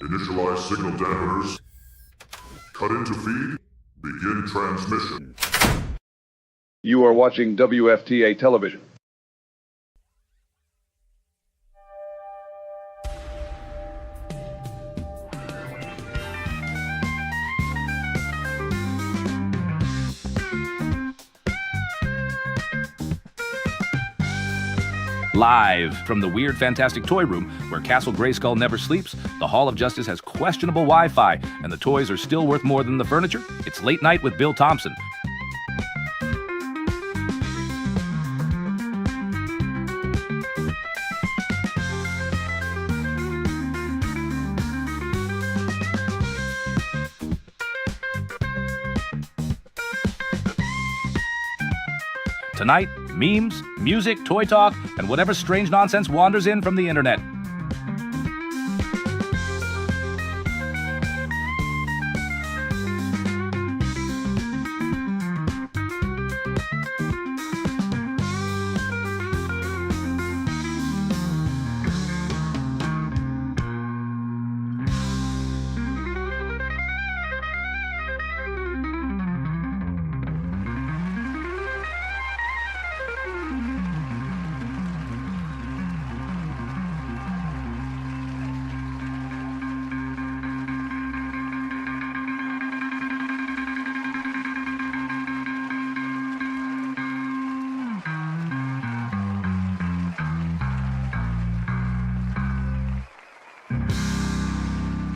Initialize signal dampeners. Cut into feed. Begin transmission. You are watching WFTA television. Live from the Weird Fantastic Toy Room, where Castle Grayskull never sleeps, the Hall of Justice has questionable Wi-Fi, and the toys are still worth more than the furniture. It's Late Night with Bill Thompson. Tonight, memes, music, toy talk, and whatever strange nonsense wanders in from the internet.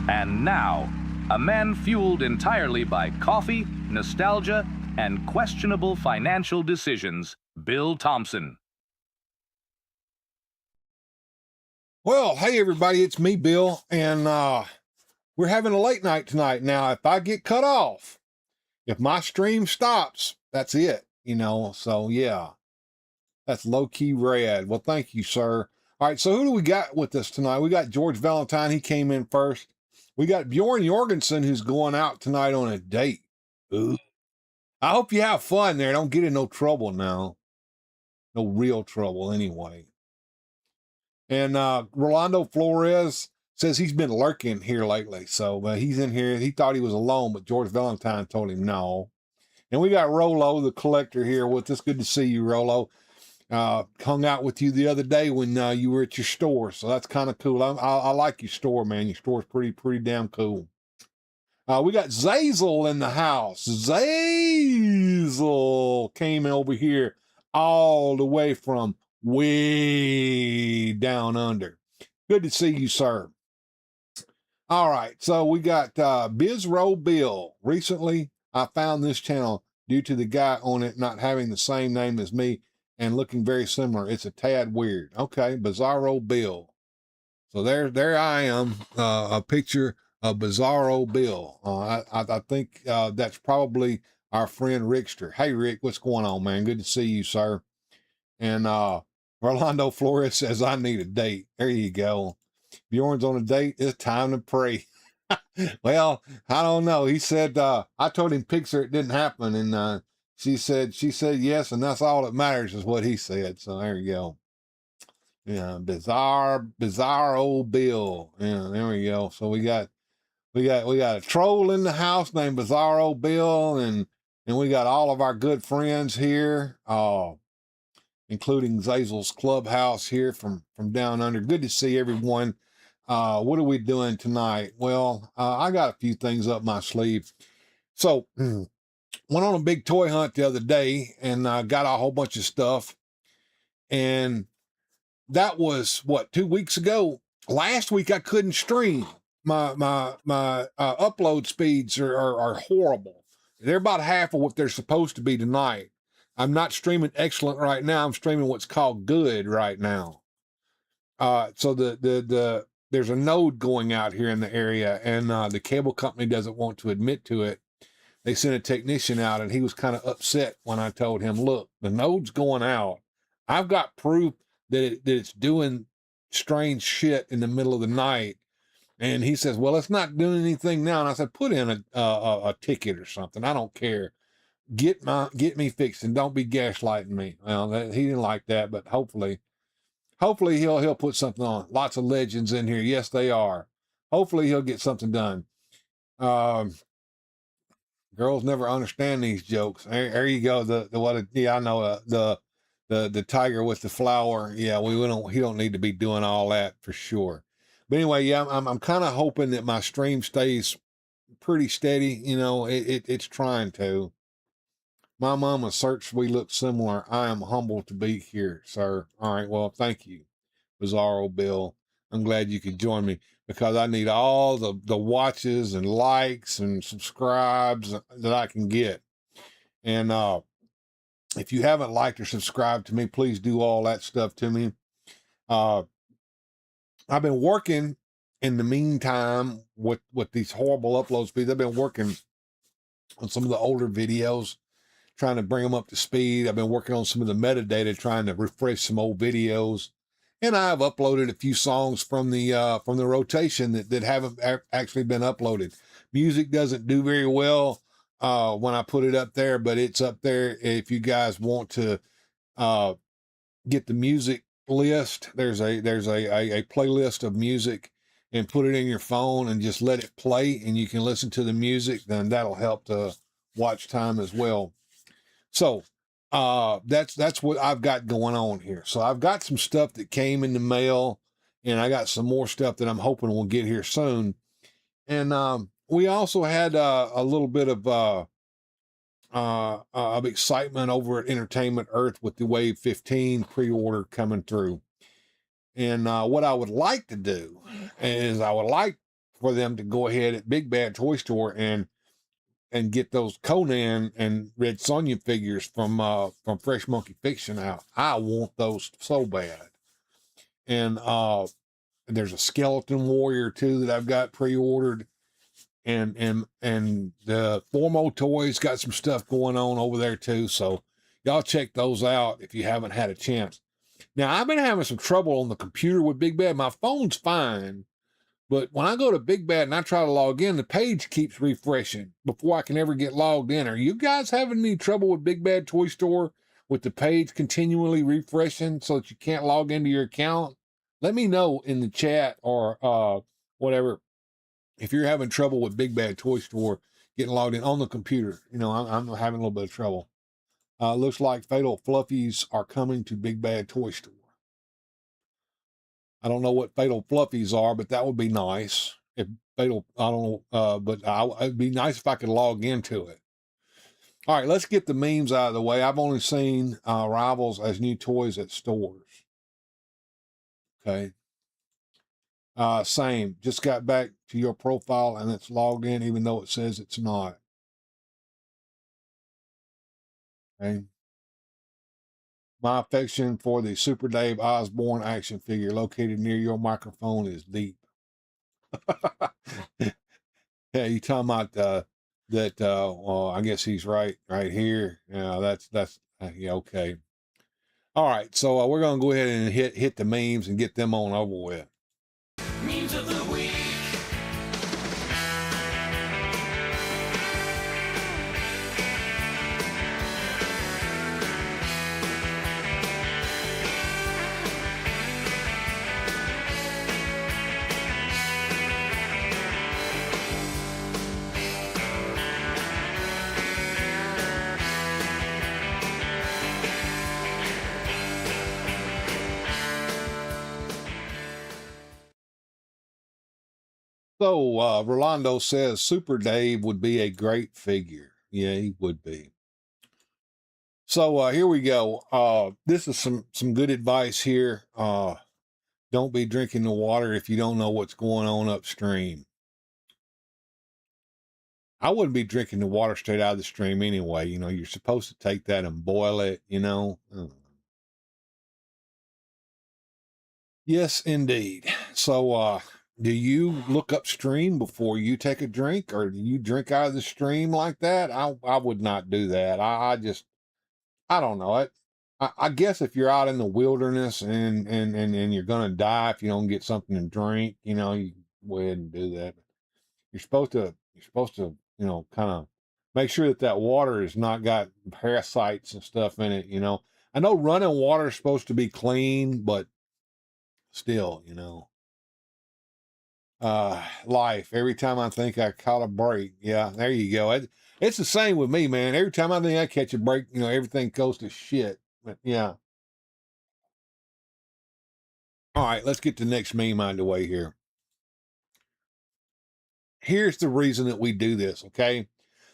And now, a man fueled entirely by coffee, nostalgia, and questionable financial decisions, Bill Thompson. Well, hey everybody, it's me, Bill, and we're having a late night tonight. Now, if I get cut off, if my stream stops, that's it, so yeah, that's low-key rad. Well, thank you, sir. All right, so who do we got with us tonight? We got George Valentine. He came in first. We got Bjorn Jorgensen, who's going out tonight on a date. Ooh. I hope you have fun there. Don't get in no trouble now. No real trouble, anyway. And Rolando Flores says he's been lurking here lately. So he's in here. He thought he was alone, but George Valentine told him no. And we got Rolo, the collector, here with us. Good to see you, Rolo. Hung out with you the other day when you were at your store, so that's kind of cool. I like your store, man. Your store's pretty damn cool. We got Zazel in the house. Zazel came over here all the way from way down under. Good to see you, sir. All right, so we got Bizro Bill. Recently, I found this channel due to the guy on it not having the same name as me and looking very similar. It's a tad weird. Okay, Bizarro Bill. So there I am, a picture of Bizarro Bill. I think that's probably our friend Rickster. Hey, Rick, what's going on, man? Good to see you, sir. And Rolando Flores says, I need a date. There you go. Bjorn's on a date. It's time to pray. Well, I don't know. He said, I told him picture it didn't happen, and she said yes, and that's all that matters, is what he said. So there you go. Yeah, bizarre old Bill. Yeah, there we go. So we got a troll in the house named Bizarro Bill, and we got all of our good friends here, including Zazel's Clubhouse here from down under. Good to see everyone. What are we doing tonight? Well, I got a few things up my sleeve. So went on a big toy hunt the other day and got a whole bunch of stuff. And that was, 2 weeks ago. Last week I couldn't stream. My upload speeds are horrible. They're about half of what they're supposed to be tonight. I'm not streaming excellent right now. I'm streaming what's called good right now. So there's a node going out here in the area, and the cable company doesn't want to admit to it. They sent a technician out, and he was kind of upset when I told him, look, the node's going out. I've got proof that it's doing strange shit in the middle of the night. And he says, well, it's not doing anything now. And I said, put in a ticket or something. I don't care. Get me fixed, and don't be gaslighting me. Well, he didn't like that, but hopefully he'll put something on. Lots of legends in here. Yes, they are. hopefully he'll get something done. Girls never understand these jokes. There you go. Yeah, I know the tiger with the flower. Yeah, he don't need to be doing all that for sure. But anyway, yeah, I'm kind of hoping that my stream stays pretty steady. You know, it's trying to. My mama searched we look similar. I am humbled to be here, sir. All right, well, thank you, Bizarro Bill. I'm glad you could join me because I need all the watches and likes and subscribes that I can get. And if you haven't liked or subscribed to me, please do all that stuff to me. I've been working in the meantime with these horrible upload speeds. I've been working on some of the older videos, trying to bring them up to speed. I've been working on some of the metadata, trying to refresh some old videos. And I've uploaded a few songs from the rotation that haven't actually been uploaded. Music doesn't do very well when I put it up there, but it's up there if you guys want to get the music list. There's a playlist of music, and put it in your phone and just let it play, and you can listen to the music. Then that'll help the watch time as well. So that's what I've got going on here. So I've got some stuff that came in the mail, and I got some more stuff that I'm hoping will get here soon. And we also had a little bit of excitement over at Entertainment Earth with the Wave 15 pre-order coming through. And what I would like to do is I would like for them to go ahead at Big Bad Toy Store and get those Conan and Red Sonja figures from Fresh Monkey Fiction out. I want those so bad. And there's a Skeleton Warrior too that I've got pre-ordered. And the Formo Toys got some stuff going on over there too. So y'all check those out if you haven't had a chance. Now, I've been having some trouble on the computer with Big Bad. My phone's fine, but when I go to Big Bad and I try to log in, the page keeps refreshing before I can ever get logged in. Are you guys having any trouble with Big Bad Toy Store with the page continually refreshing so that you can't log into your account? Let me know in the chat or whatever if you're having trouble with Big Bad Toy Store getting logged in on the computer. You know, I'm having a little bit of trouble. Looks like Fatal Fluffies are coming to Big Bad Toy Store. I don't know what Fatal Fluffies are, but that would be nice. If Fatal, I don't know, but it'd be nice if I could log into it. All right, let's get the memes out of the way. I've only seen Rivals as new toys at stores. Okay. Same. Just got back to your profile and it's logged in, even though it says it's not. Okay. My affection for the Super Dave Osborne action figure located near your microphone is deep. Yeah, you talking about that? Well, I guess he's right here. Yeah, that's yeah, okay. All right, so we're gonna go ahead and hit the memes and get them on over with. Memes of the week. So Rolando says Super Dave would be a great figure. Yeah, he would be. So here we go. This is some good advice here. Don't be drinking the water if you don't know what's going on upstream. I wouldn't be drinking the water straight out of the stream anyway. You know, you're supposed to take that and boil it, you know. Yes, indeed. So do you look upstream before you take a drink, or do you drink out of the stream like that? I would not do that. I don't know. I guess if you're out in the wilderness and you're gonna die if you don't get something to drink, you know, you go ahead and do that. You're supposed to, you know, kind of make sure that water has not got parasites and stuff in it, you know. I know running water is supposed to be clean, but still, you know. life. Every time I think I caught a break. Yeah, there you go. It's the same with me, man. Every time I think I catch a break, everything goes to shit. But yeah. All right, let's get the next meme out of the way here. Here's the reason that we do this, okay?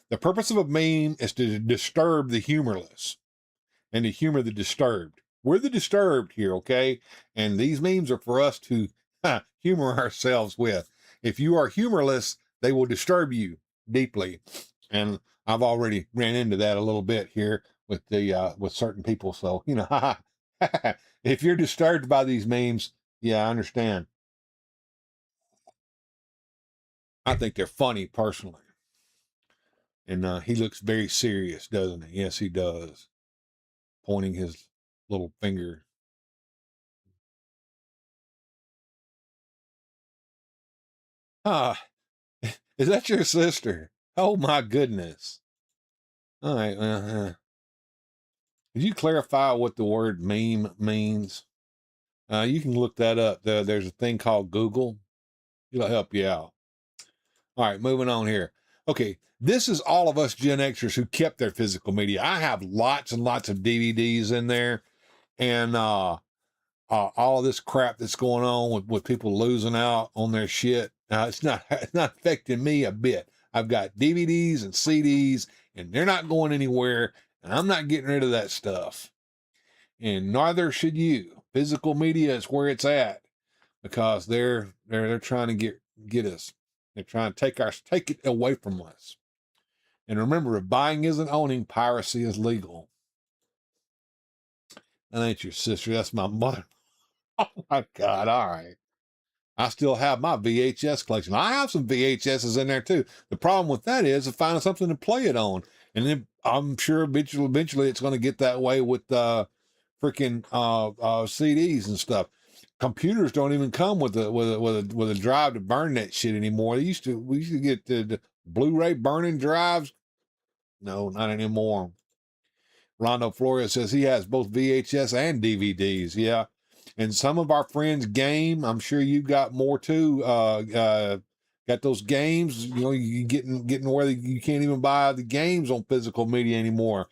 The purpose of a meme is to disturb the humorless and to humor the disturbed. We're the disturbed here, okay? And these memes are for us to humor ourselves with. If you are humorless, they will disturb you deeply. And I've already ran into that a little bit here with the with certain people. So, if you're disturbed by these memes, yeah, I understand. I think they're funny personally. And he looks very serious, doesn't he? Yes, he does. Pointing his little finger. Ah, is that your sister? Oh my goodness. All right. Could you clarify what the word meme means? You can look that up. There's a thing called Google. It'll help you out. All right, moving on here. Okay, this is all of us Gen Xers who kept their physical media. I have lots and lots of DVDs in there, and all of this crap that's going on with people losing out on their shit. It's not affecting me a bit. I've got DVDs and CDs, and they're not going anywhere, and I'm not getting rid of that stuff. And neither should you. Physical media is where it's at because they're trying to get us. They're trying to take it away from us. And remember, if buying isn't owning, piracy is legal. That ain't your sister. That's my mother. Oh my God! All right. I still have my VHS collection. I have some VHSs in there too. The problem with that is finding something to play it on, and then I'm sure eventually it's going to get that way with freaking CDs and stuff. Computers don't even come with a drive to burn that shit anymore. We used to get the Blu-ray burning drives. No, not anymore. Rondo Flores says he has both VHS and DVDs. Yeah. And some of our friends game. I'm sure you've got more too. Got those games. You getting where you can't even buy the games on physical media anymore.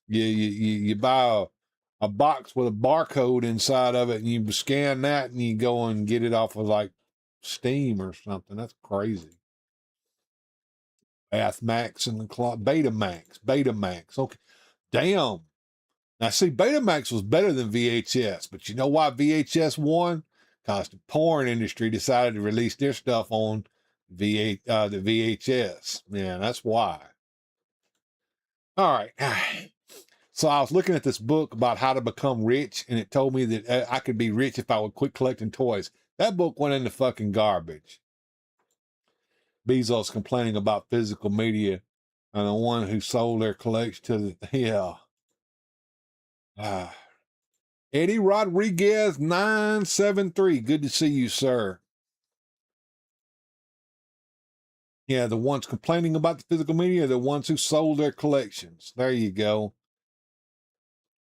You buy a box with a barcode inside of it, and you scan that, and you go and get it off of like Steam or something. That's crazy. Max and the Betamax. Okay, damn. Now, see, Betamax was better than VHS, but you know why VHS won? Because the porn industry decided to release their stuff on the VHS. Yeah, that's why. All right. So I was looking at this book about how to become rich, and it told me that I could be rich if I would quit collecting toys. That book went into fucking garbage. Bezos complaining about physical media and the one who sold their collection to the, yeah. Eddie Rodriguez 973. Good to see you, sir. Yeah, the ones complaining about the physical media are the ones who sold their collections. There you go.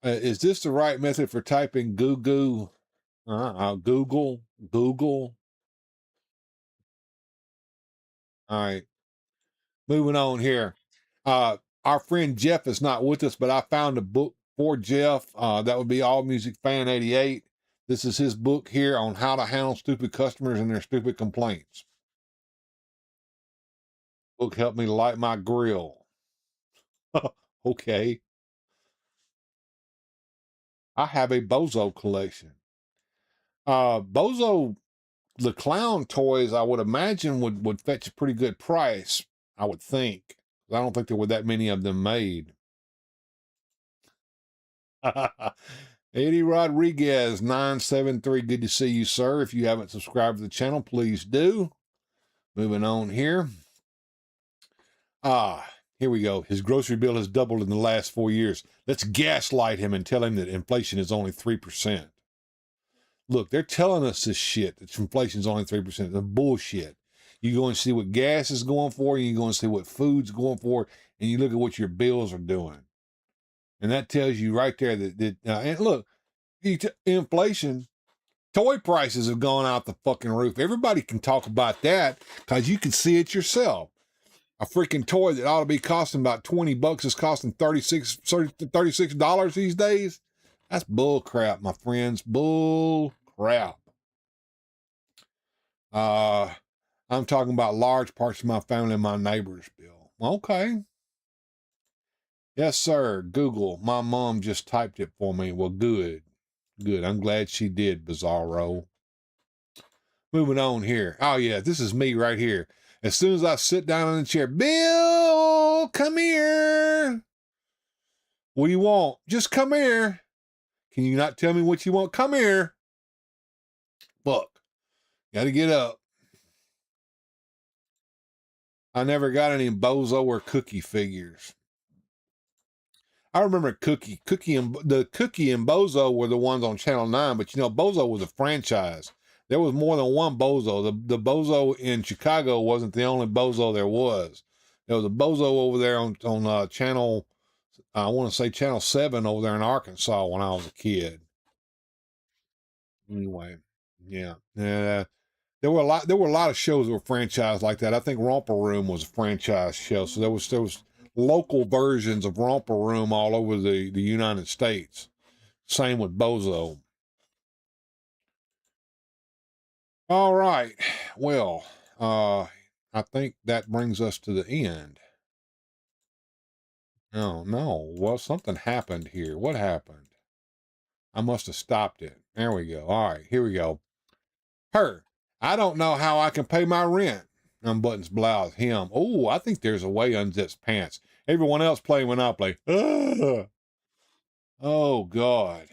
Is this the right method for typing Google? Google. All right. Moving on here. Our friend Jeff is not with us, but I found a book for Jeff. That would be All Music Fan 88. This is his book here on how to handle stupid customers and their stupid complaints. Book helped me light my grill. Okay. I have a Bozo collection. Bozo, the clown toys, I would imagine would fetch a pretty good price, I would think. I don't think there were that many of them made. Eddie Rodriguez 973. Good to see you, sir. If you haven't subscribed to the channel, please do. Moving on here. Here we go. His grocery bill has doubled in the last 4 years. Let's gaslight him and tell him that inflation is only 3%. Look, they're telling us this shit, that inflation is only 3%. The bullshit. You go and see what gas is going for, and you go and see what food's going for, and you look at what your bills are doing. And that tells you right there that and look, inflation, Toy prices have gone out the fucking roof. Everybody can talk about that because you can see it yourself. A freaking toy that ought to be costing about $20 is costing $36 these days. That's bull crap, my friends. Bull crap. I'm talking about large parts of my family and my neighbors, Bill. Okay. Yes, sir. Google. My mom just typed it for me. Well, good. Good. I'm glad she did, Bizarro. Moving on here. Oh, yeah, this is me right here. As soon as I sit down in the chair, Bill, come here. What do you want? Just come here. Can you not tell me what you want? Come here. Look, got to get up. I never got any Bozo or Cookie figures. I remember Cookie and Bozo were the ones on Channel 9, but you know, Bozo was a franchise. There was more than one Bozo. The Bozo in Chicago wasn't the only Bozo there was. There was a Bozo over there on Channel, I want to say Channel 7 over there in Arkansas when I was a kid. Anyway, yeah. There were a lot of shows that were franchised like that. I think Romper Room was a franchise show, so there was local versions of Romper Room all over the United States. Same with Bozo. All right. Well, I think that brings us to the end. Oh no. Well, something happened here. What happened? I must have stopped it. There we go. All right, here we go. Her. I don't know how I can pay my rent. Unbuttons blouse. Him. Oh, I think there's a way unzips pants. Everyone else playing Monopoly. Ugh. Oh, God.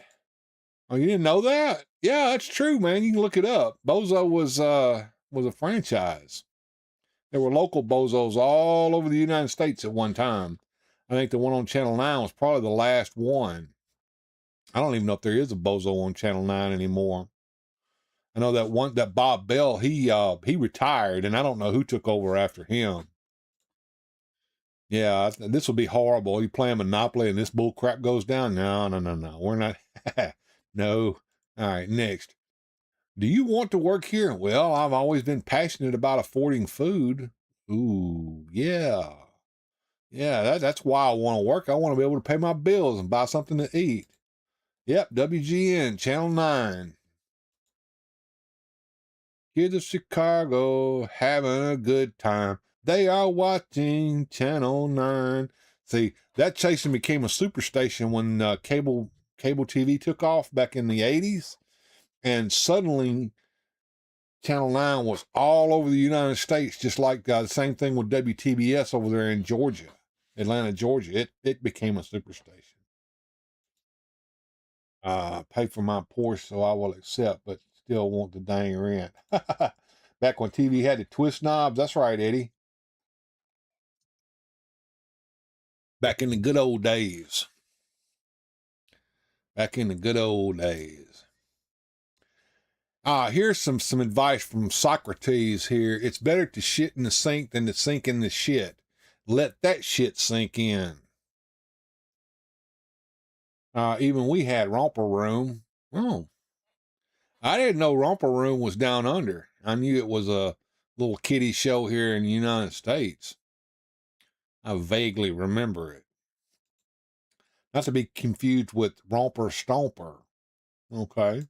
Oh, you didn't know that? Yeah, that's true, man. You can look it up. Bozo was a franchise. There were local Bozos all over the United States at one time. I think the one on Channel 9 was probably the last one. I don't even know if there is a Bozo on Channel 9 anymore. I know that Bob Bell, he retired, and I don't know who took over after him. Yeah, this will be horrible. You playing Monopoly and this bull crap goes down? No. We're not. No. All right, next. Do you want to work here? Well, I've always been passionate about affording food. Ooh, yeah. Yeah, that's why I want to work. I want to be able to pay my bills and buy something to eat. Yep, WGN, Channel 9. Kids of Chicago having a good time. They are watching Channel 9. See, that station became a superstation when cable TV took off back in the 80s. And suddenly, Channel 9 was all over the United States, just like the same thing with WTBS over there in Georgia, Atlanta, Georgia. It became a superstation. Pay for my Porsche, so I will accept, but still want the dang rent. Back when TV had the twist knobs. That's right, Eddie. Back in the good old days. Back in the good old days. Here's some advice from Socrates here. It's better to shit in the sink than to sink in the shit. Let that shit sink in. Even we had Romper Room. Oh, I didn't know Romper Room was down under. I knew it was a little kiddie show here in the United States. I vaguely remember it. Not to be confused with Romper Stomper. Okay.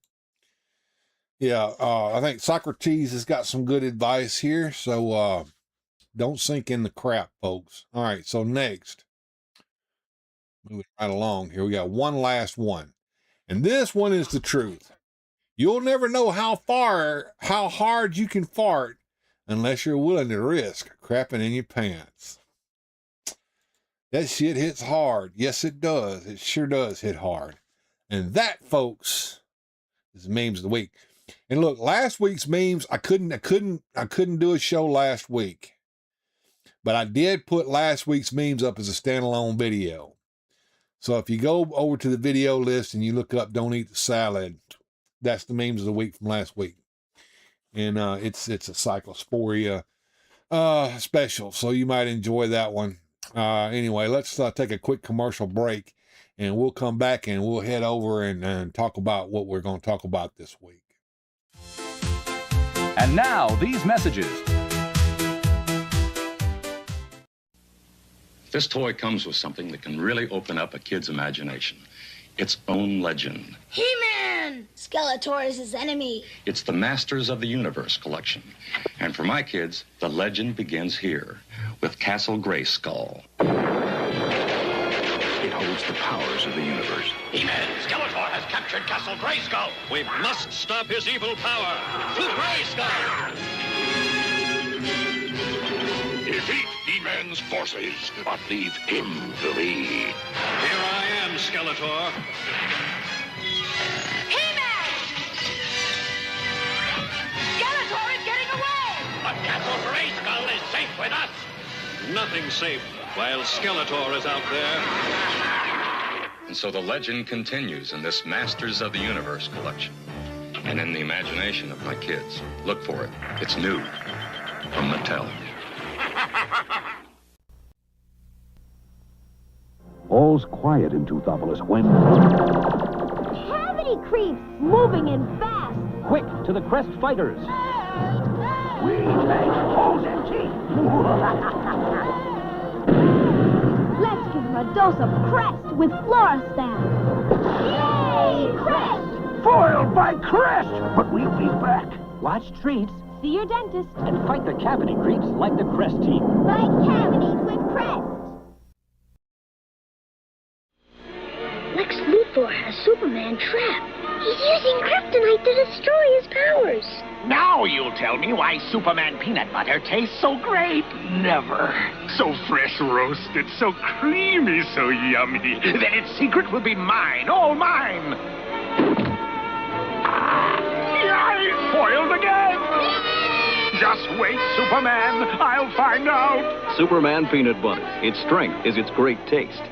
Yeah, I think Socrates has got some good advice here. So don't sink in the crap, folks. All right, so next. Moving right along here. We got one last one. And this one is the truth. You'll never know how hard you can fart unless you're willing to risk crapping in your pants. That shit hits hard. Yes, it does. It sure does hit hard. And that, folks, is the memes of the week. And look, last week's memes, I couldn't do a show last week. But I did put last week's memes up as a standalone video. So if you go over to the video list and you look up Don't Eat the Salad, that's the memes of the week from last week. And it's a Cyclosporia special, so you might enjoy that one. Anyway, let's take a quick commercial break, and we'll come back and we'll head over and talk about what we're going to talk about this week. And now, these messages. This toy comes with something that can really open up a kid's imagination. Its own legend. He-Man! Skeletor is his enemy. It's the Masters of the Universe collection. And for my kids, the legend begins here with Castle Grayskull. It holds the powers of the universe. He-Man, Skeletor has captured Castle Grayskull. We must stop his evil power. To Grayskull! Defeat He-Man's forces, but leave him to me. Here I am, Skeletor. He-Man! Skeletor is getting away! But Castle Grayskull is safe with us. Nothing's safe while Skeletor is out there. And so the legend continues in this Masters of the Universe collection. And in the imagination of my kids. Look for it. It's new. From Mattel. All's quiet in Toothopolis when... Cavity creeps, moving in fast. Quick, to the Crest Fighters! Let's give him a dose of Crest with Floristan. Yay, Crest! Foiled by Crest! But we'll be back. Watch treats See your dentist. and fight the cavity creeps like the Crest team. Fight cavities with Crest. Lex Luthor has Superman trapped. He's using kryptonite to destroy his powers. Now you'll tell me why Superman peanut butter tastes so great. Never. So fresh roasted, so creamy, so yummy. Then its secret will be mine, all mine. Yay! Foiled again! Just wait, Superman. I'll find out. Superman peanut butter. Its strength is its great taste.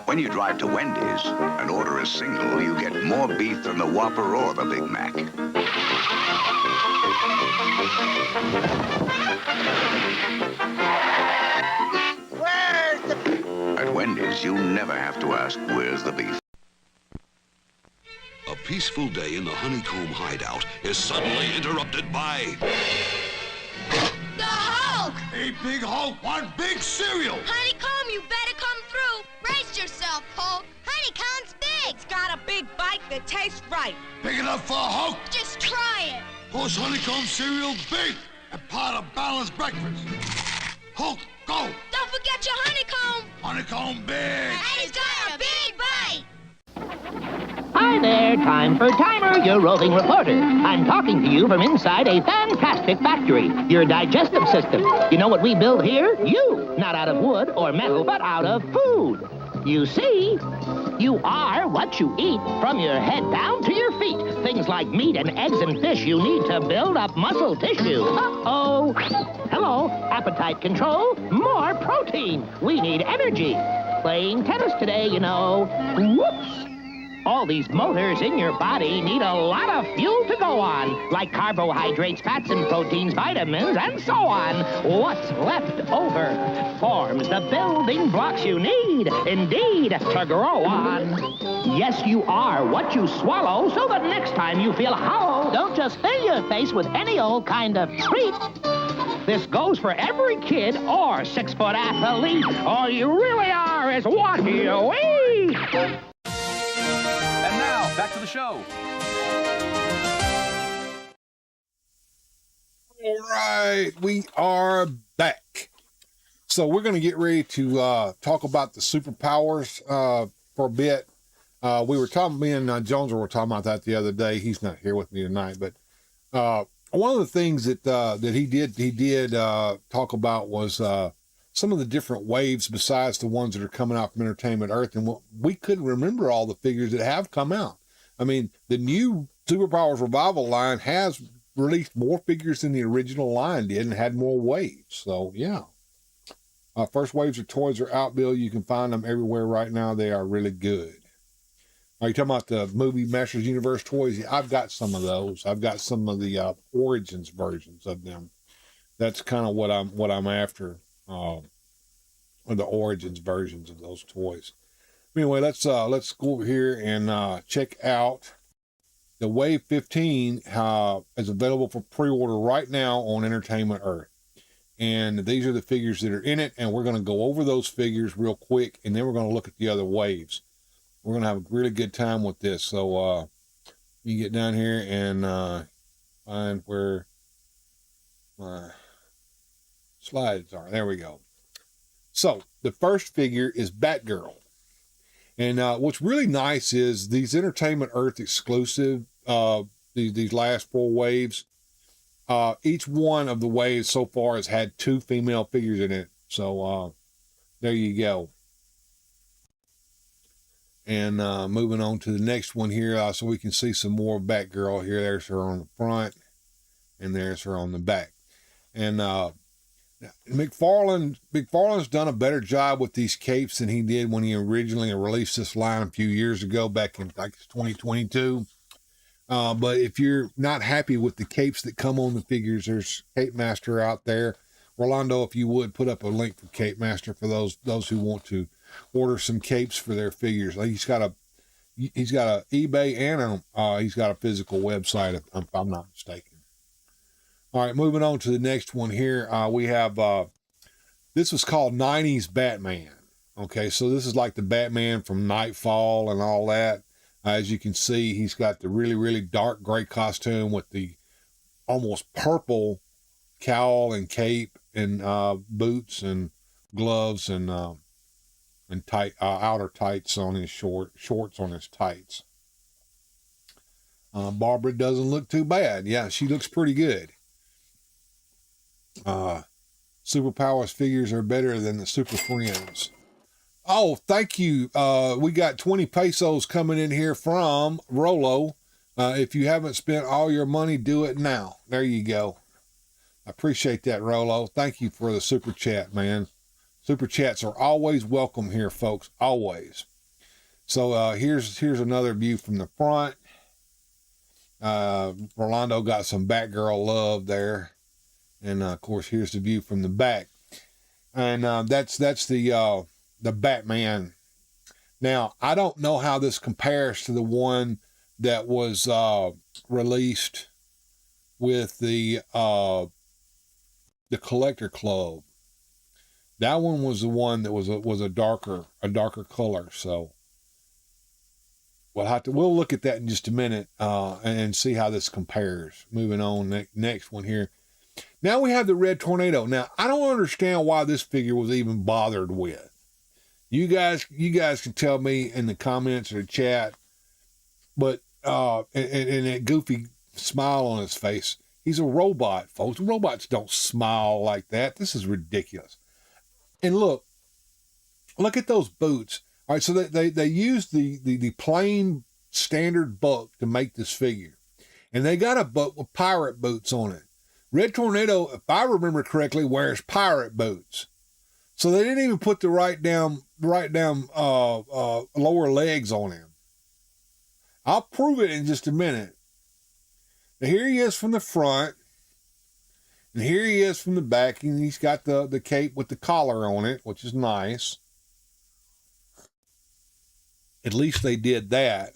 When you drive to Wendy's and order a single, you get more beef than the Whopper or the Big Mac. At Wendy's, you never have to ask, where's the beef? A peaceful day in the Honeycomb hideout is suddenly interrupted by... The Hulk! Hey, Big Hulk, want big cereal! Honeycomb, you better come through. Brace yourself, Hulk. Honeycomb's big. It's got a big bite that tastes right. Big enough for a Hulk? Just try it. Horse Honeycomb cereal big and part of balanced breakfast. Hulk, go! Don't forget your honeycomb. Honeycomb big! And it's got a big bite. Hi there, time for Timer, your roving reporter. I'm talking to you from inside a fantastic factory, your digestive system. You know what we build here? You! Not out of wood or metal, but out of food. You see, you are what you eat from your head down to your feet. Things like meat and eggs and fish you need to build up muscle tissue. Uh-oh. Hello, appetite control, more protein. We need energy. Playing tennis today, you know. Whoops. All these motors in your body need a lot of fuel to go on, like carbohydrates, fats, and proteins, vitamins, and so on. What's left over forms the building blocks you need, indeed, to grow on. Yes, you are what you swallow, so that next time you feel hollow, don't just fill your face with any old kind of treat. This goes for every kid or 6-foot athlete. All you really are is what you eat. And now, back to the show. All right, we are back. So we're going to get ready to talk about the superpowers for a bit. We were talking, me and Jones were talking about that the other day. He's not here with me tonight, but one of the things that he did talk about was some of the different waves besides the ones that are coming out from Entertainment Earth, and we couldn't remember all the figures that have come out. I mean, the new Superpowers Revival line has released more figures than the original line did and had more waves. So, yeah. First waves of toys are out, Bill. You can find them everywhere right now. They are really good. Are you talking about the movie Masters Universe toys? Yeah, I've got some of those. I've got some of the Origins versions of them. That's kind of what I'm after. The Origins versions of those toys. Anyway, let's go over here and check out the Wave 15. Is available for pre-order right now on Entertainment Earth. And these are the figures that are in it, and we're going to go over those figures real quick, and then we're going to look at the other waves. We're going to have a really good time with this. So you get down here and find where my slides are. There we go. So the first figure is Batgirl. And what's really nice is these Entertainment Earth exclusive, these last 4 waves, each one of the waves so far has had 2 female figures in it. So there you go. And moving on to the next one here, so we can see some more Batgirl here. There's her on the front, and there's her on the back. And McFarlane's done a better job with these capes than he did when he originally released this line a few years ago, back in like 2022. But if you're not happy with the capes that come on the figures, there's Cape Master out there. Rolando, if you would put up a link for Cape Master for those who want to order some capes for their figures. Like he's got a eBay and he's got a physical website, if I'm not mistaken. All right, moving on to the next one here. We have this was called 90s Batman. Okay, so this is like the Batman from Nightfall and all that. As you can see, he's got the really, really dark gray costume with the almost purple cowl and cape and boots and gloves and tight outer tights on his shorts on his tights. Barbara doesn't look too bad. Yeah, she looks pretty good. Superpowers figures are better than the Super Friends. Oh, thank you. We got 20 pesos coming in here from Rolo. If you haven't spent all your money, do it now. There you go. I appreciate that, Rolo. Thank you for the super chat, man. Super chats are always welcome here, folks. Always. So here's another view from the front. Rolando got some Batgirl love there. And of course, here's the view from the back. And that's the Batman. Now, I don't know how this compares to the one that was released with the Collector Club. That one was the one that was a darker color. So we'll look at that in just a minute and see how this compares. Moving on, next one here. Now we have the Red Tornado. Now I don't understand why this figure was even bothered with. You guys can tell me in the comments or the chat. But and that goofy smile on his face. He's a robot, folks. Robots don't smile like that. This is ridiculous. And look at those boots. All right, so they used the plain standard buck to make this figure. And they got a buck with pirate boots on it. Red Tornado, if I remember correctly, wears pirate boots. So they didn't even put the right down lower legs on him. I'll prove it in just a minute. Now here he is from the front. And here he is from the back. And he's got the cape with the collar on it, which is nice. At least they did that.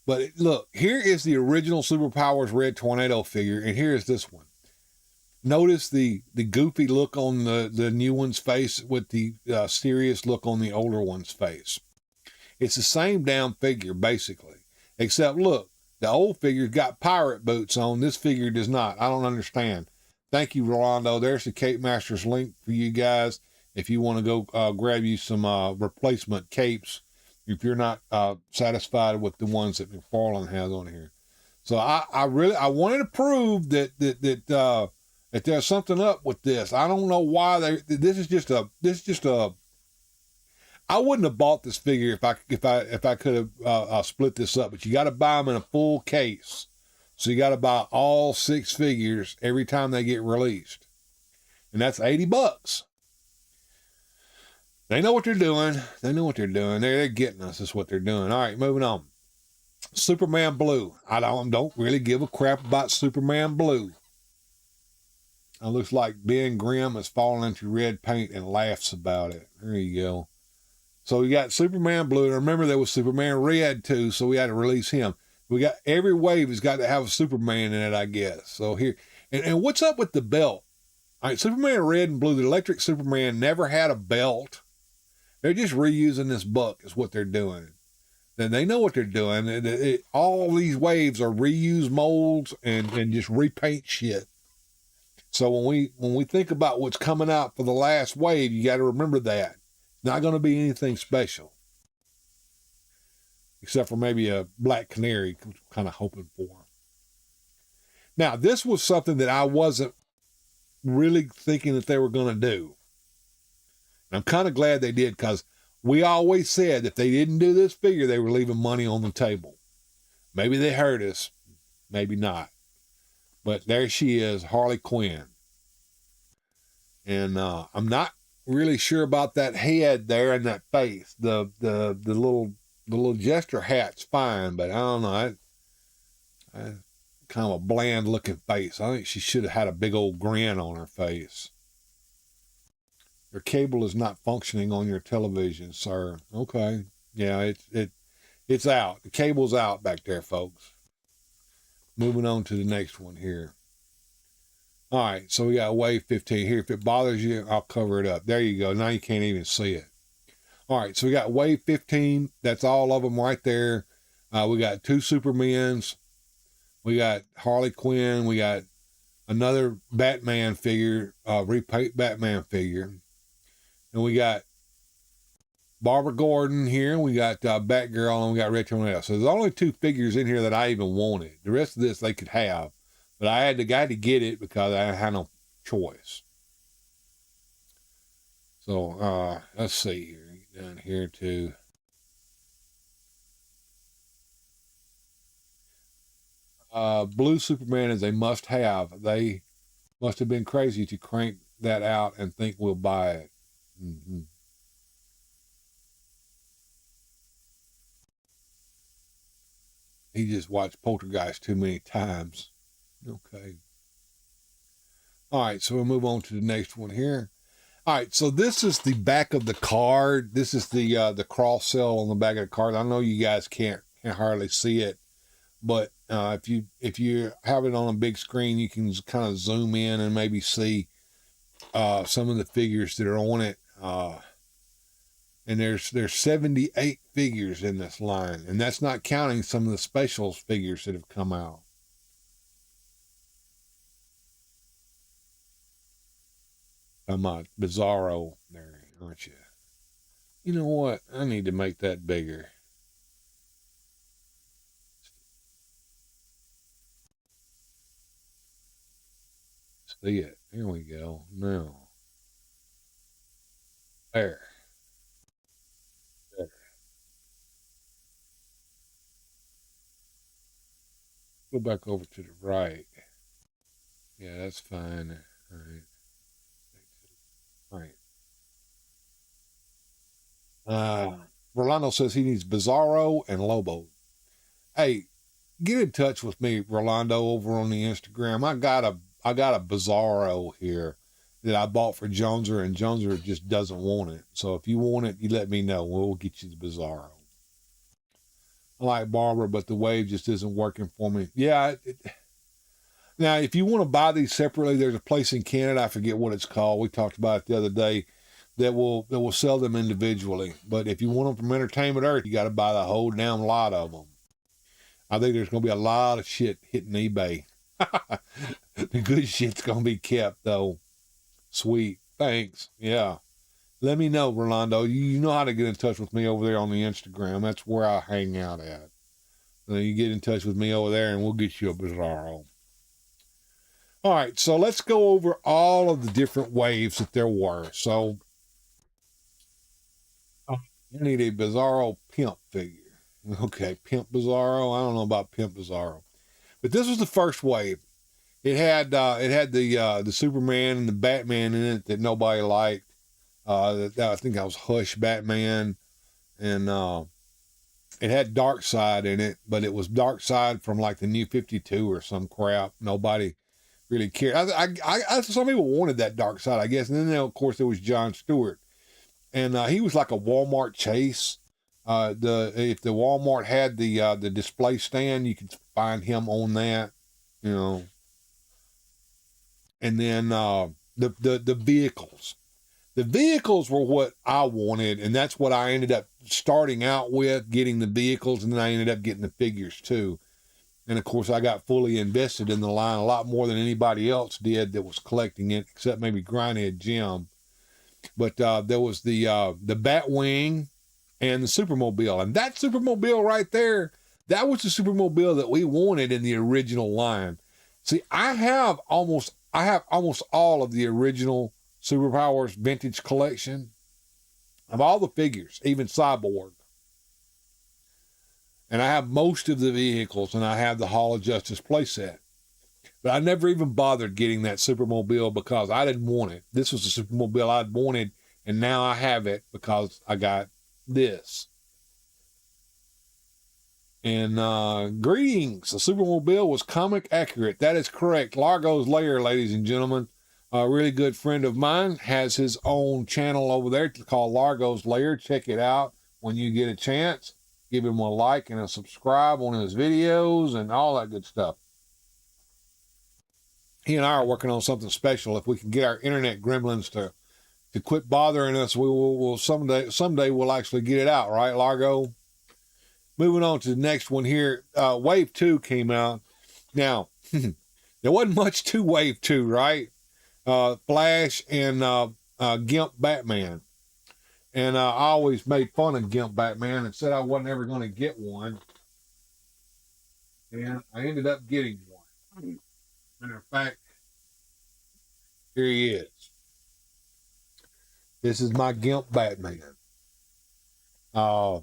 But look, here is the original Superpowers Red Tornado figure, and here is this one. Notice the goofy look on the new one's face with the serious look on the older one's face. It's the same damn figure, basically. Except, look, the old figure's got pirate boots on. This figure does not. I don't understand. Thank you, Rolando. There's the Cape Masters link for you guys if you want to go grab you some replacement capes if you're not satisfied with the ones that McFarlane has on here. So I wanted to prove that there's something up with this. I don't know why this is just a I wouldn't have bought this figure if I could have split this up, but you got to buy them in a full case. So you got to buy all 6 figures every time they get released. And that's $80. They know what they're doing. They know what they're doing. They're getting us. That's what they're doing. All right, moving on. Superman Blue. I don't really give a crap about Superman Blue. It looks like Ben Grimm has fallen into red paint and laughs about it. There you go. So we got Superman Blue. And remember, there was Superman Red, too, so we had to release him. We got every wave has got to have a Superman in it, I guess. So here. And what's up with the belt? All right, Superman Red and Blue, the electric Superman never had a belt. They're just reusing this book is what they're doing. Then they know what they're doing. All these waves are reused molds and just repaint shit. So when we think about what's coming out for the last wave, you got to remember that. Not going to be anything special. Except for maybe a Black Canary, kind of hoping for. Now, this was something that I wasn't really thinking that they were going to do. And I'm kind of glad they did, because we always said if they didn't do this figure, they were leaving money on the table. Maybe they heard us, maybe not. But there she is, Harley Quinn. And I'm not really sure about that head there and that face. The little jester hat's fine, but I don't know. I kind of a bland looking face. I think she should have had a big old grin on her face. Your cable is not functioning on your television, sir. Okay. Yeah, it's out. The cable's out back there, folks. Moving on to the next one here. All right, so we got wave 15 here. If it bothers you, I'll cover it up. There you go. Now you can't even see it. All right, so we got wave 15. That's all of them right there. We got 2 Supermans. We got Harley Quinn. We got another Batman figure, repaint Batman figure. And we got Barbara Gordon here. We got Batgirl, and we got Red Tornado. So there's only 2 figures in here that I even wanted. The rest of this they could have. But I had the guy to get it because I had no choice. So let's see here. Down here too. Blue Superman is a must-have. They must have been crazy to crank that out and think we'll buy it. Mm-hmm. He just watched Poltergeist too many times. Okay. All right, so we'll move on to the next one here. All right, so this is the back of the card. This is the cross cell on the back of the card. I know you guys can't hardly see it, but if you have it on a big screen, you can kind of zoom in and maybe see some of the figures that are on it. And there's 78 figures in this line, and that's not counting some of the specials figures that have come out. I'm Bizarro there, aren't you? You know what? I need to make that bigger. See it. Here we go. Now. There. Go back over to the right. Yeah, that's fine. All right. All right. Rolando says he needs Bizarro and Lobo. Hey, get in touch with me, Rolando, over on the Instagram. I got a Bizarro here that I bought for Joneser, and Joneser just doesn't want it. So if you want it, you let me know. We'll get you the Bizarro. I like Barbara, but the wave just isn't working for me. Yeah. Now, if you want to buy these separately, there's a place in Canada, I forget what it's called. We talked about it the other day, that will sell them individually. But if you want them from Entertainment Earth, you got to buy the whole damn lot of them. I think there's going to be a lot of shit hitting eBay. The good shit's going to be kept, though. Sweet. Thanks. Yeah. Let me know, Rolando. You know how to get in touch with me over there on the Instagram. That's where I hang out at. So you get in touch with me over there, and we'll get you a Bizarro. All right, so let's go over all of the different waves that there were. So I need a Bizarro Pimp figure. Okay, Pimp Bizarro. I don't know about Pimp Bizarro, but this was the first wave. It had the Superman and the Batman in it that nobody liked. I think that was Hush Batman, and it had Darkseid in it, but it was Darkseid from like the New 52 or some crap. Nobody really cared. Some people wanted that Darkseid, I guess. And then, of course, there was Jon Stewart, and he was like a Walmart chase. If the Walmart had the display stand, you could find him on that, you know. And then the vehicles. The vehicles were what I wanted, and that's what I ended up starting out with, getting the vehicles, and then I ended up getting the figures too. And of course, I got fully invested in the line a lot more than anybody else did that was collecting it, except maybe Grindhead Jim. But there was the Batwing and the Supermobile, and that Supermobile right there, that was the Supermobile that we wanted in the original line. See, I have almost all of the original Superpowers vintage collection of all the figures, even Cyborg. And I have most of the vehicles, and I have the Hall of Justice playset. But I never even bothered getting that Supermobile because I didn't want it. This was the Supermobile I'd wanted, and now I have it because I got this. And greetings. The Supermobile was comic accurate. That is correct. Largo's Lair, ladies and gentlemen. A really good friend of mine has his own channel over there called Largo's Lair. Check it out when you get a chance. Give him a like and a subscribe on his videos and all that good stuff. He and I are working on something special. If we can get our internet gremlins to quit bothering us, we'll someday we'll actually get it out, right, Largo? Moving on to the next one here. Wave 2 came out. Now, there wasn't much to Wave 2, right? Flash and Gimp Batman. And I always made fun of Gimp Batman and said I wasn't ever going to get one. And I ended up getting one. Matter of fact, here he is. This is my Gimp Batman. The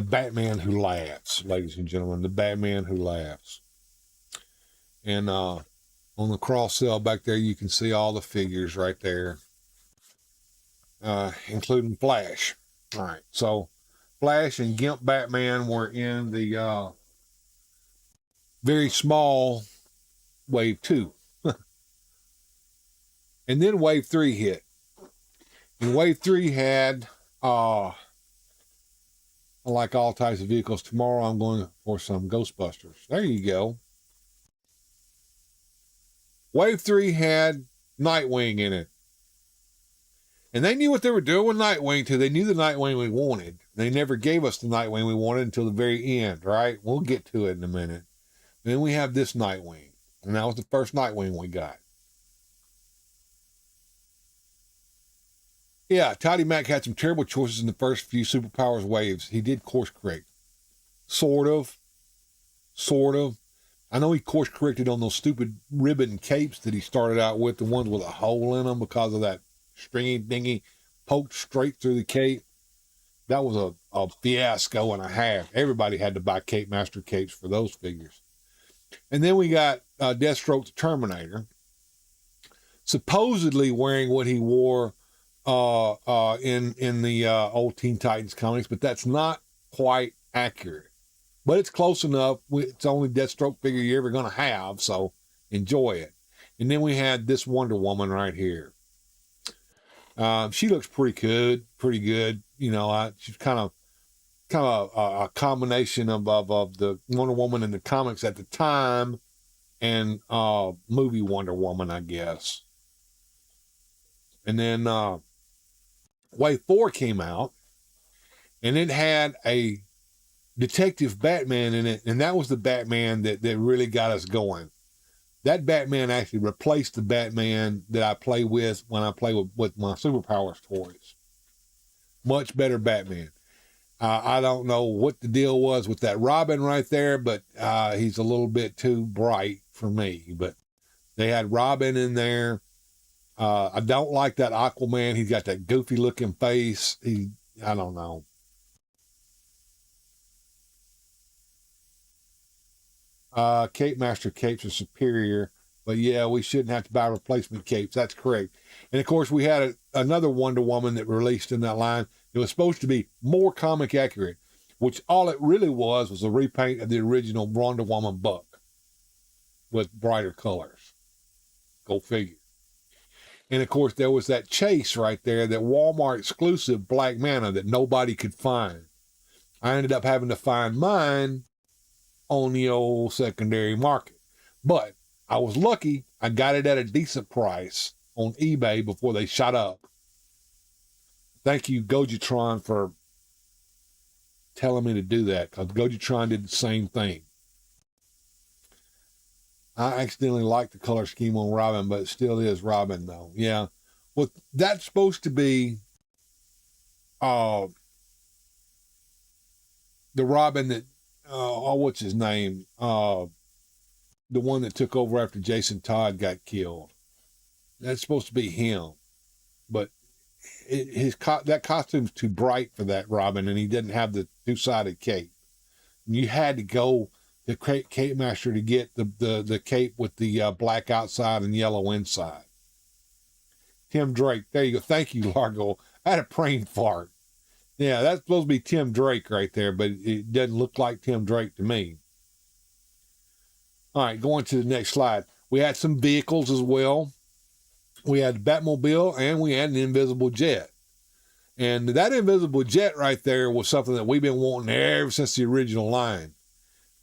Batman who laughs, ladies and gentlemen. The Batman who laughs. And on the cross cell back there, you can see all the figures right there. Including Flash. All right, so Flash and Gimp Batman were in the very small Wave 2. And then Wave 3 hit. And Wave 3 had, like all types of vehicles, tomorrow I'm going for some Ghostbusters. There you go. Wave 3 had Nightwing in it. And they knew what they were doing with Nightwing, too. They knew the Nightwing we wanted. They never gave us the Nightwing we wanted until the very end, right? We'll get to it in a minute. Then we have this Nightwing. And that was the first Nightwing we got. Yeah, Toddy Mac had some terrible choices in the first few Superpowers waves. He did course correct. Sort of. I know he course corrected on those stupid ribbon capes that he started out with, the ones with a hole in them because of that stringy dingy poked straight through the cape. That was a fiasco and a half. Everybody had to buy Cape Master capes for those figures. And then we got Deathstroke the Terminator, supposedly wearing what he wore in the old Teen Titans comics, but that's not quite accurate. But it's close enough. It's the only Deathstroke figure you're ever going to have, so enjoy it. And then we had this Wonder Woman right here. She looks pretty good. You know, she's kind of a combination of the Wonder Woman in the comics at the time and movie Wonder Woman, I guess. And then Wave 4 came out, and it had a Detective Batman in it, and that was the Batman that really got us going. That Batman actually replaced the Batman that I play with when I play with my Superpowers toys. Much better Batman. I don't know what the deal was with that Robin right there, but he's a little bit too bright for me. But they had Robin in there. I don't like that Aquaman. He's got that goofy looking face. I don't know. Cape Master capes are superior. But yeah, we shouldn't have to buy replacement capes. That's correct. And of course, we had another Wonder Woman that released in that line. It was supposed to be more comic accurate, which all it really was a repaint of the original Wonder Woman book with brighter colors. Go figure. And of course, there was that chase right there, that Walmart exclusive Black Manta that nobody could find. I ended up having to find mine on the old secondary market. But I was lucky. I got it at a decent price on eBay before they shot up. Thank you, Gojitron, for telling me to do that, because Gojitron did the same thing. I accidentally liked the color scheme on Robin, but it still is Robin, though. Yeah. Well, that's supposed to be the Robin that, what's his name? The one that took over after Jason Todd got killed. That's supposed to be him. But that costume's too bright for that Robin, and he didn't have the two-sided cape. And you had to go to Cape Master to get the cape with the black outside and yellow inside. Tim Drake. There you go. Thank you, Largo. I had a brain fart. Yeah, that's supposed to be Tim Drake right there, but it doesn't look like Tim Drake to me. All right, going to the next slide. We had some vehicles as well. We had the Batmobile and we had an invisible jet. And that invisible jet right there was something that we've been wanting ever since the original line.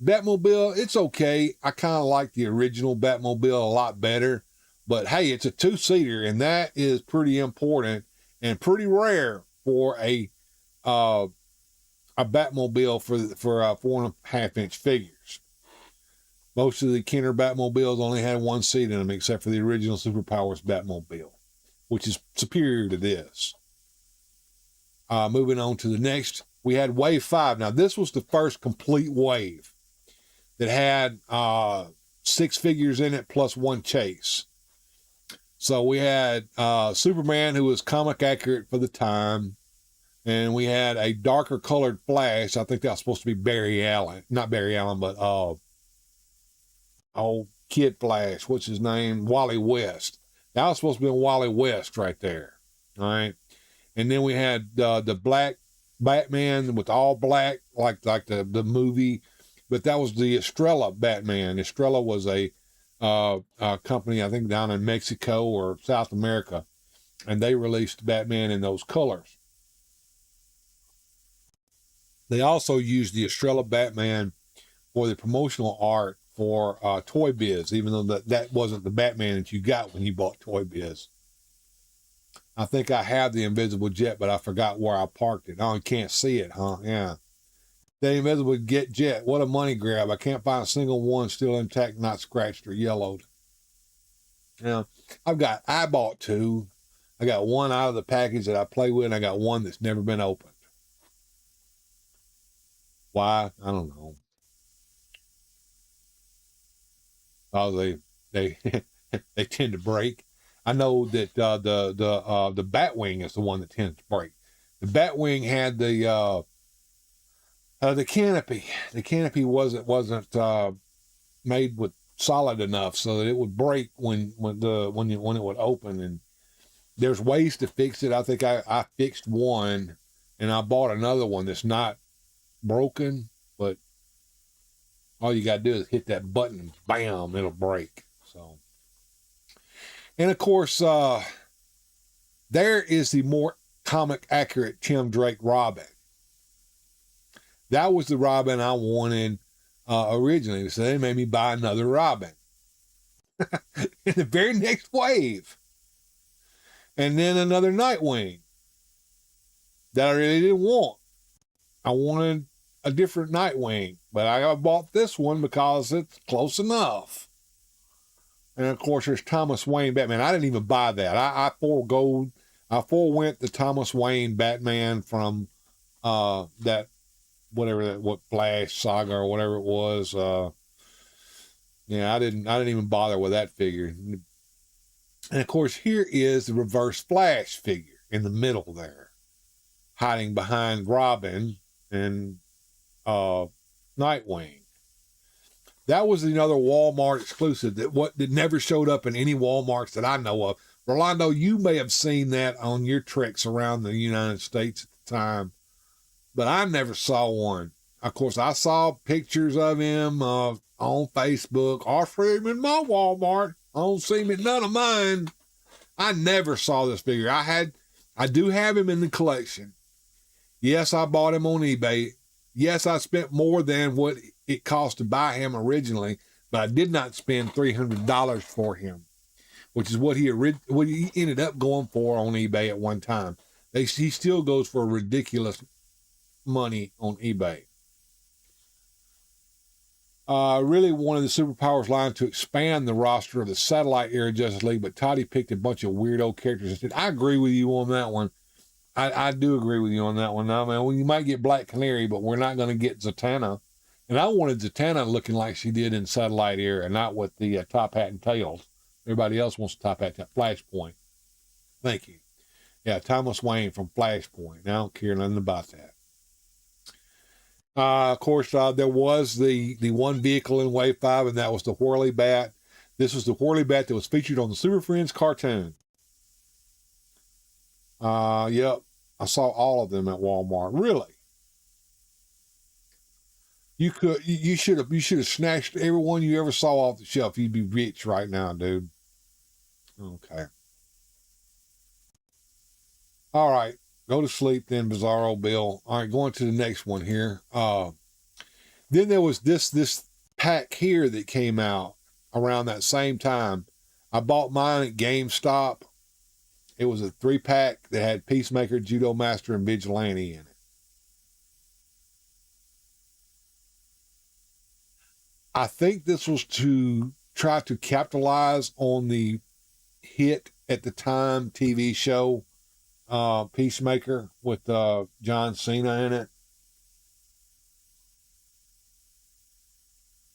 Batmobile, it's okay. I kind of like the original Batmobile a lot better. But hey, it's a two-seater, and that is pretty important and pretty rare for a Batmobile for 4.5-inch figures. Most of the Kenner Batmobiles only had one seat in them, except for the original Superpowers Batmobile, which is superior to this. Moving on to the next, we had Wave 5. Now, this was the first complete wave that had 6 figures in it plus one chase. So we had Superman, who was comic accurate for the time, and we had a darker colored Flash. I think that was supposed to be Barry Allen. Not Barry Allen, but Kid Flash. What's his name? Wally West. That was supposed to be Wally West right there. All right. And then we had the black Batman with all black, like the movie. But that was the Estrella Batman. Estrella was a company, I think, down in Mexico or South America. And they released Batman in those colors. They also used the Estrella Batman for the promotional art for Toy Biz, even though that wasn't the Batman that you got when you bought Toy Biz. I think I have the invisible jet, but I forgot where I parked it. Oh, you can't see it, huh? Yeah. The invisible jet, what a money grab. I can't find a single one still intact, not scratched or yellowed. Now, I bought 2. I got one out of the package that I play with, and I got one that's never been opened. Why? I don't know. Oh, they they tend to break. I know that the Batwing is the one that tends to break. The Batwing had the canopy. The canopy wasn't made with solid enough so that it would break when it would open. And there's ways to fix it. I think I fixed one, and I bought another one that's not broken, but all you got to do is hit that button and bam, it'll break. So, and of course, there is the more comic accurate Tim Drake Robin. That was the Robin I wanted originally. So they made me buy another Robin in the very next wave. And then another Nightwing that I really didn't want. I wanted a different Nightwing, but I bought this one because it's close enough. And of course, there's Thomas Wayne Batman. I didn't even buy that. I forewent the Thomas Wayne Batman from that Flash Saga or whatever it was. Yeah, I didn't even bother with that figure. And of course, here is the Reverse Flash figure in the middle there, hiding behind Robin and Nightwing. That was another Walmart exclusive that never showed up in any Walmarts that I know of. Rolando, you may have seen that on your treks around the United States at the time, but I never saw one. Of course, I saw pictures of him on Facebook. I see him in my Walmart. I don't see him in none of mine. I never saw this figure. I do have him in the collection. Yes, I bought him on eBay. Yes, I spent more than what it cost to buy him originally, but I did not spend $300 for him, which is what he ended up going for on eBay at one time. He still goes for ridiculous money on eBay. Really wanted the Superpowers line to expand the roster of the Satellite Era Justice League, but Toddy picked a bunch of weirdo characters instead. I agree with you on that one. I do agree with you on that one. Now, man, you might get Black Canary, but we're not going to get Zatanna. And I wanted Zatanna looking like she did in Satellite Era, and not with the top hat and tails. Everybody else wants the top hat, Flashpoint. Thank you. Yeah, Thomas Wayne from Flashpoint. I don't care nothing about that. Of course, there was the one vehicle in Wave 5, and that was the Whirly Bat. This was the Whirly Bat that was featured on the Super Friends cartoon. Yep, I saw all of them at Walmart. Really? You should have snatched every one you ever saw off the shelf. You'd be rich right now, dude. Okay. All right. Go to sleep then, Bizarro Bill. All right, going to the next one here. Then there was this pack here that came out around that same time. I bought mine at GameStop. It was a 3-pack that had Peacemaker, Judo Master, and Vigilante in it. I think this was to try to capitalize on the hit at the time TV show Peacemaker with John Cena in it.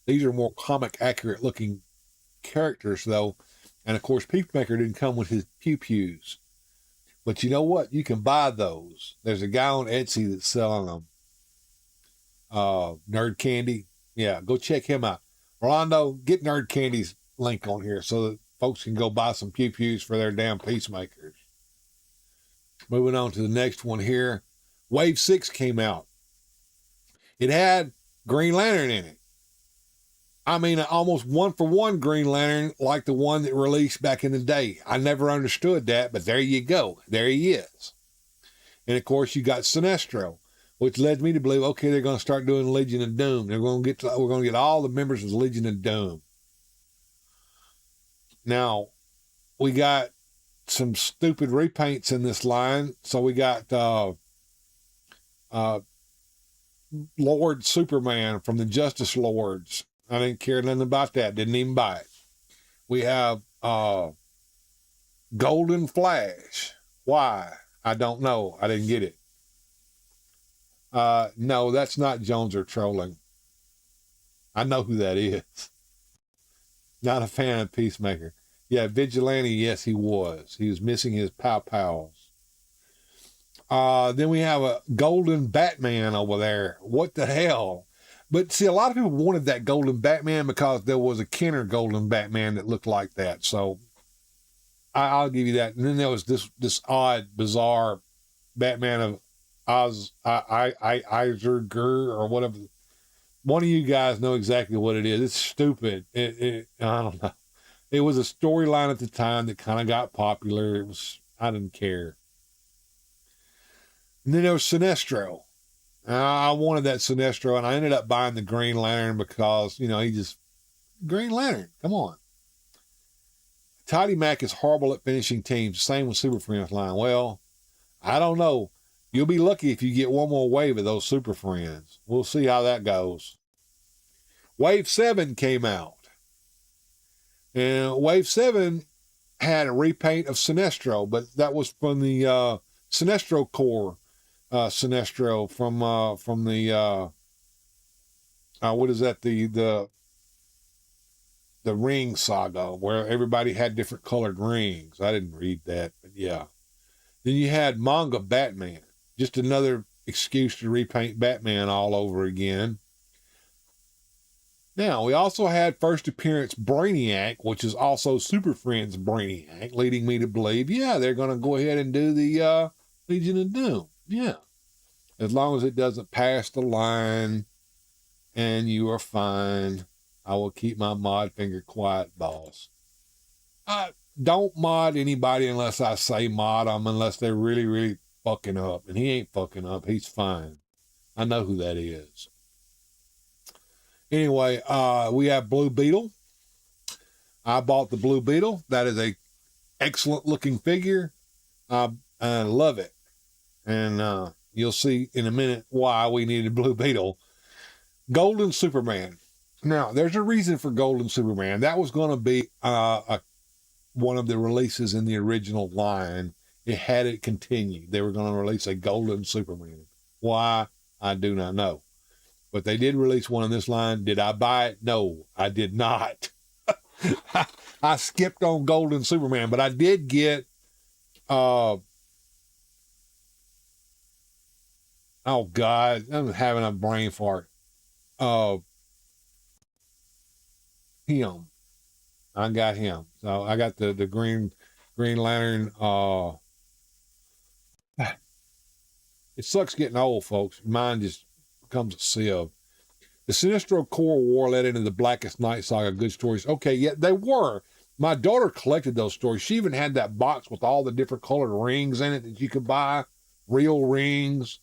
These are more comic accurate looking characters though. And of course, Peacemaker didn't come with his pew-pews. But you know what? You can buy those. There's a guy on Etsy that's selling them. Nerd Candy. Yeah, go check him out. Rolando, get Nerd Candy's link on here so that folks can go buy some pew-pews for their damn Peacemakers. Moving on to the next one here. Wave 6 came out. It had Green Lantern in it. I mean, almost one-for-one Green Lantern like the one that released back in the day. I never understood that, but there you go. There he is. And, of course, you got Sinestro, which led me to believe, okay, they're going to start doing Legion of Doom. We're going to get all the members of Legion of Doom. Now, we got some stupid repaints in this line. So we got Lord Superman from the Justice Lords. I didn't care nothing about that. Didn't even buy it. We have Golden Flash. Why? I don't know. I didn't get it. No, that's not Jones or trolling. I know who that is. Not a fan of Peacemaker. Yeah, Vigilante, yes, he was. He was missing his pow-pows. Then we have a Golden Batman over there. What the hell? But see, a lot of people wanted that Golden Batman because there was a Kenner Golden Batman that looked like that. So I'll give you that. And then there was this odd, bizarre Batman of Izerger or whatever. One of you guys know exactly what it is. It's stupid. I don't know. It was a storyline at the time that kind of got popular. I didn't care. And then there was Sinestro. I wanted that Sinestro, and I ended up buying the Green Lantern because, Green Lantern, come on. Toddy Mac is horrible at finishing teams. Same with Super Friends line. Well, I don't know. You'll be lucky if you get one more wave of those Super Friends. We'll see how that goes. Wave 7 came out. And Wave 7 had a repaint of Sinestro, but that was from the Sinestro Corps. Sinestro from the what is that, the Ring Saga, where everybody had different colored rings. I didn't read that, but yeah. Then you had Manga Batman, just another excuse to repaint Batman all over again. Now, we also had first appearance Brainiac, which is also Super Friends Brainiac, leading me to believe, yeah, they're going to go ahead and do the Legion of Doom. Yeah. As long as it doesn't pass the line and you are fine, I will keep my mod finger quiet, boss. Don't mod anybody unless I say mod them, unless they're really, really fucking up. And he ain't fucking up. He's fine. I know who that is. Anyway, we have Blue Beetle. I bought the Blue Beetle. That is a excellent looking figure. I love it. And you'll see in a minute why we needed Blue Beetle. Golden Superman. Now, there's a reason for Golden Superman. That was going to be one of the releases in the original line. It had it continued. They were going to release a Golden Superman. Why? I do not know. But they did release one in this line. Did I buy it? No, I did not. I skipped on Golden Superman, but I did get oh God, I'm having a brain fart. Him. I got him. So I got the Green Lantern. It sucks getting old, folks. Mine just becomes a sieve. The Sinestro Corps War led into the Blackest Night saga. Good stories. Okay, yeah, they were. My daughter collected those stories. She even had that box with all the different colored rings in it that you could buy. Real rings.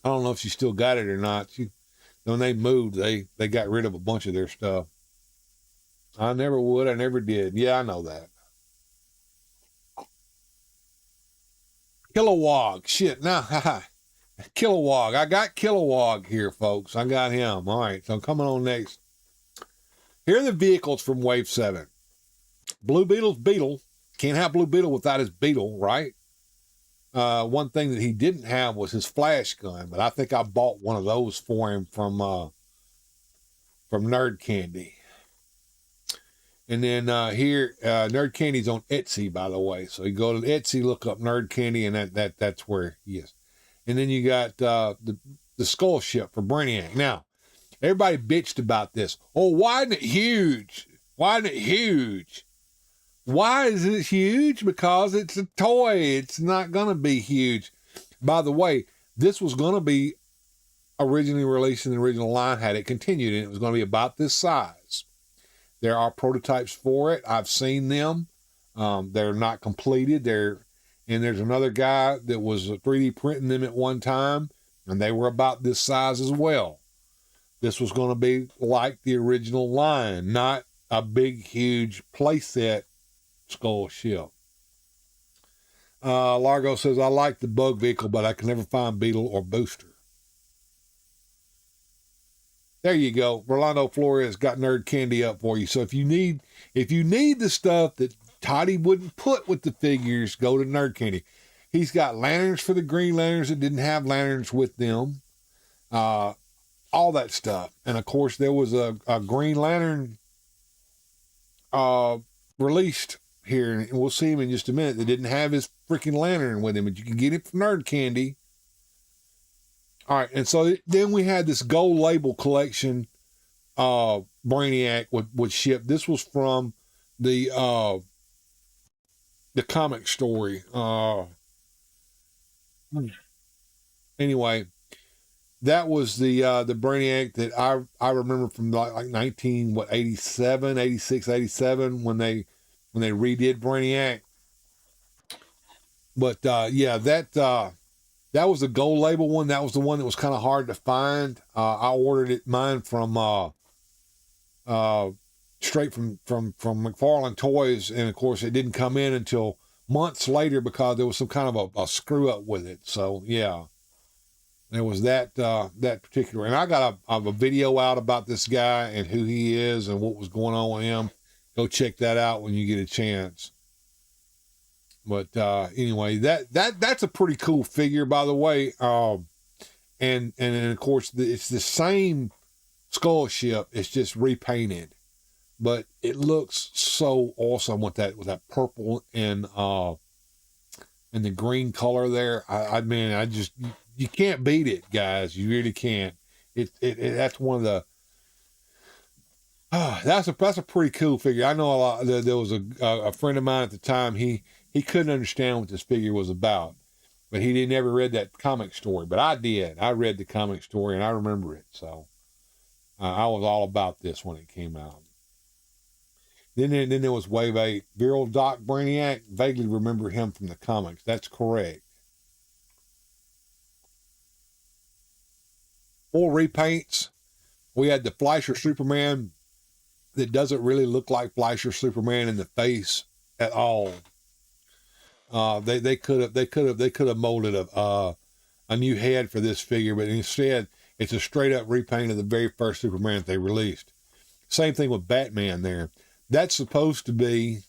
I don't know if she still got it or not. When they moved, they got rid of a bunch of their stuff. I never would. I never did. Yeah, I know that. Kilowog. Shit, now, Kilowog. I got Kilowog here, folks. I got him. All right, so coming on next. Here are the vehicles from Wave 7. Blue Beetle's Beetle. Can't have Blue Beetle without his Beetle, right? One thing that he didn't have was his flash gun, but I think I bought one of those for him from Nerd Candy. And then here, Nerd Candy's on Etsy, by the way. So you go to Etsy, look up Nerd Candy, and that's where he is. And then you got the Skull Ship for Brainiac. Now, everybody bitched about this. Oh, why isn't it huge? Why isn't it huge? Why is it huge? Because it's a toy. It's not going to be huge. By the way, this was going to be originally released in the original line had it continued, and it was going to be about this size. There are prototypes for it. I've seen them. They're not completed. And there's another guy that was 3D printing them at one time, and they were about this size as well. This was going to be like the original line, not a big, huge playset Skull Ship. Largo says, I like the Bug vehicle, but I can never find Beetle or Booster. There you go. Rolando Flores got Nerd Candy up for you. So if you need the stuff that Toddy wouldn't put with the figures, go to Nerd Candy. He's got lanterns for the Green Lanterns that didn't have lanterns with them. All that stuff. And of course, there was a Green Lantern released here, and we'll see him in just a minute, that didn't have his freaking lantern with him, but you can get it from Nerd Candy. All right, and so then we had this gold label collection Brainiac would ship. This was from the comic story. Anyway, that was the Brainiac that I remember from like 86, 87 when they redid Brainiac. But yeah, that was the gold label one. That was the one that was kind of hard to find. I ordered mine from straight from McFarlane Toys, and of course it didn't come in until months later because there was some kind of a screw up with it. So yeah, there was that particular. And I got a video out about this guy and who he is and what was going on with him. Go check that out when you get a chance. But anyway, that's a pretty cool figure, by the way. And of course it's the same Skull Ship. It's just repainted, but it looks so awesome with that purple and the green color there. I mean, you can't beat it, guys. You really can't. That's one of That's a pretty cool figure. I know a lot. There was a friend of mine at the time. He couldn't understand what this figure was about, but he didn't ever read that comic story. But I did. I read the comic story and I remember it. So I was all about this when it came out. Then there was Wave 8. Virile Doc Brainiac. Vaguely remember him from the comics. That's correct. 4 repaints. We had the Fleischer Superman that doesn't really look like Fleischer Superman in the face at all. They could have molded a new head for this figure, but instead it's a straight up repaint of the very first Superman that they released. Same thing with Batman there. That's supposed to be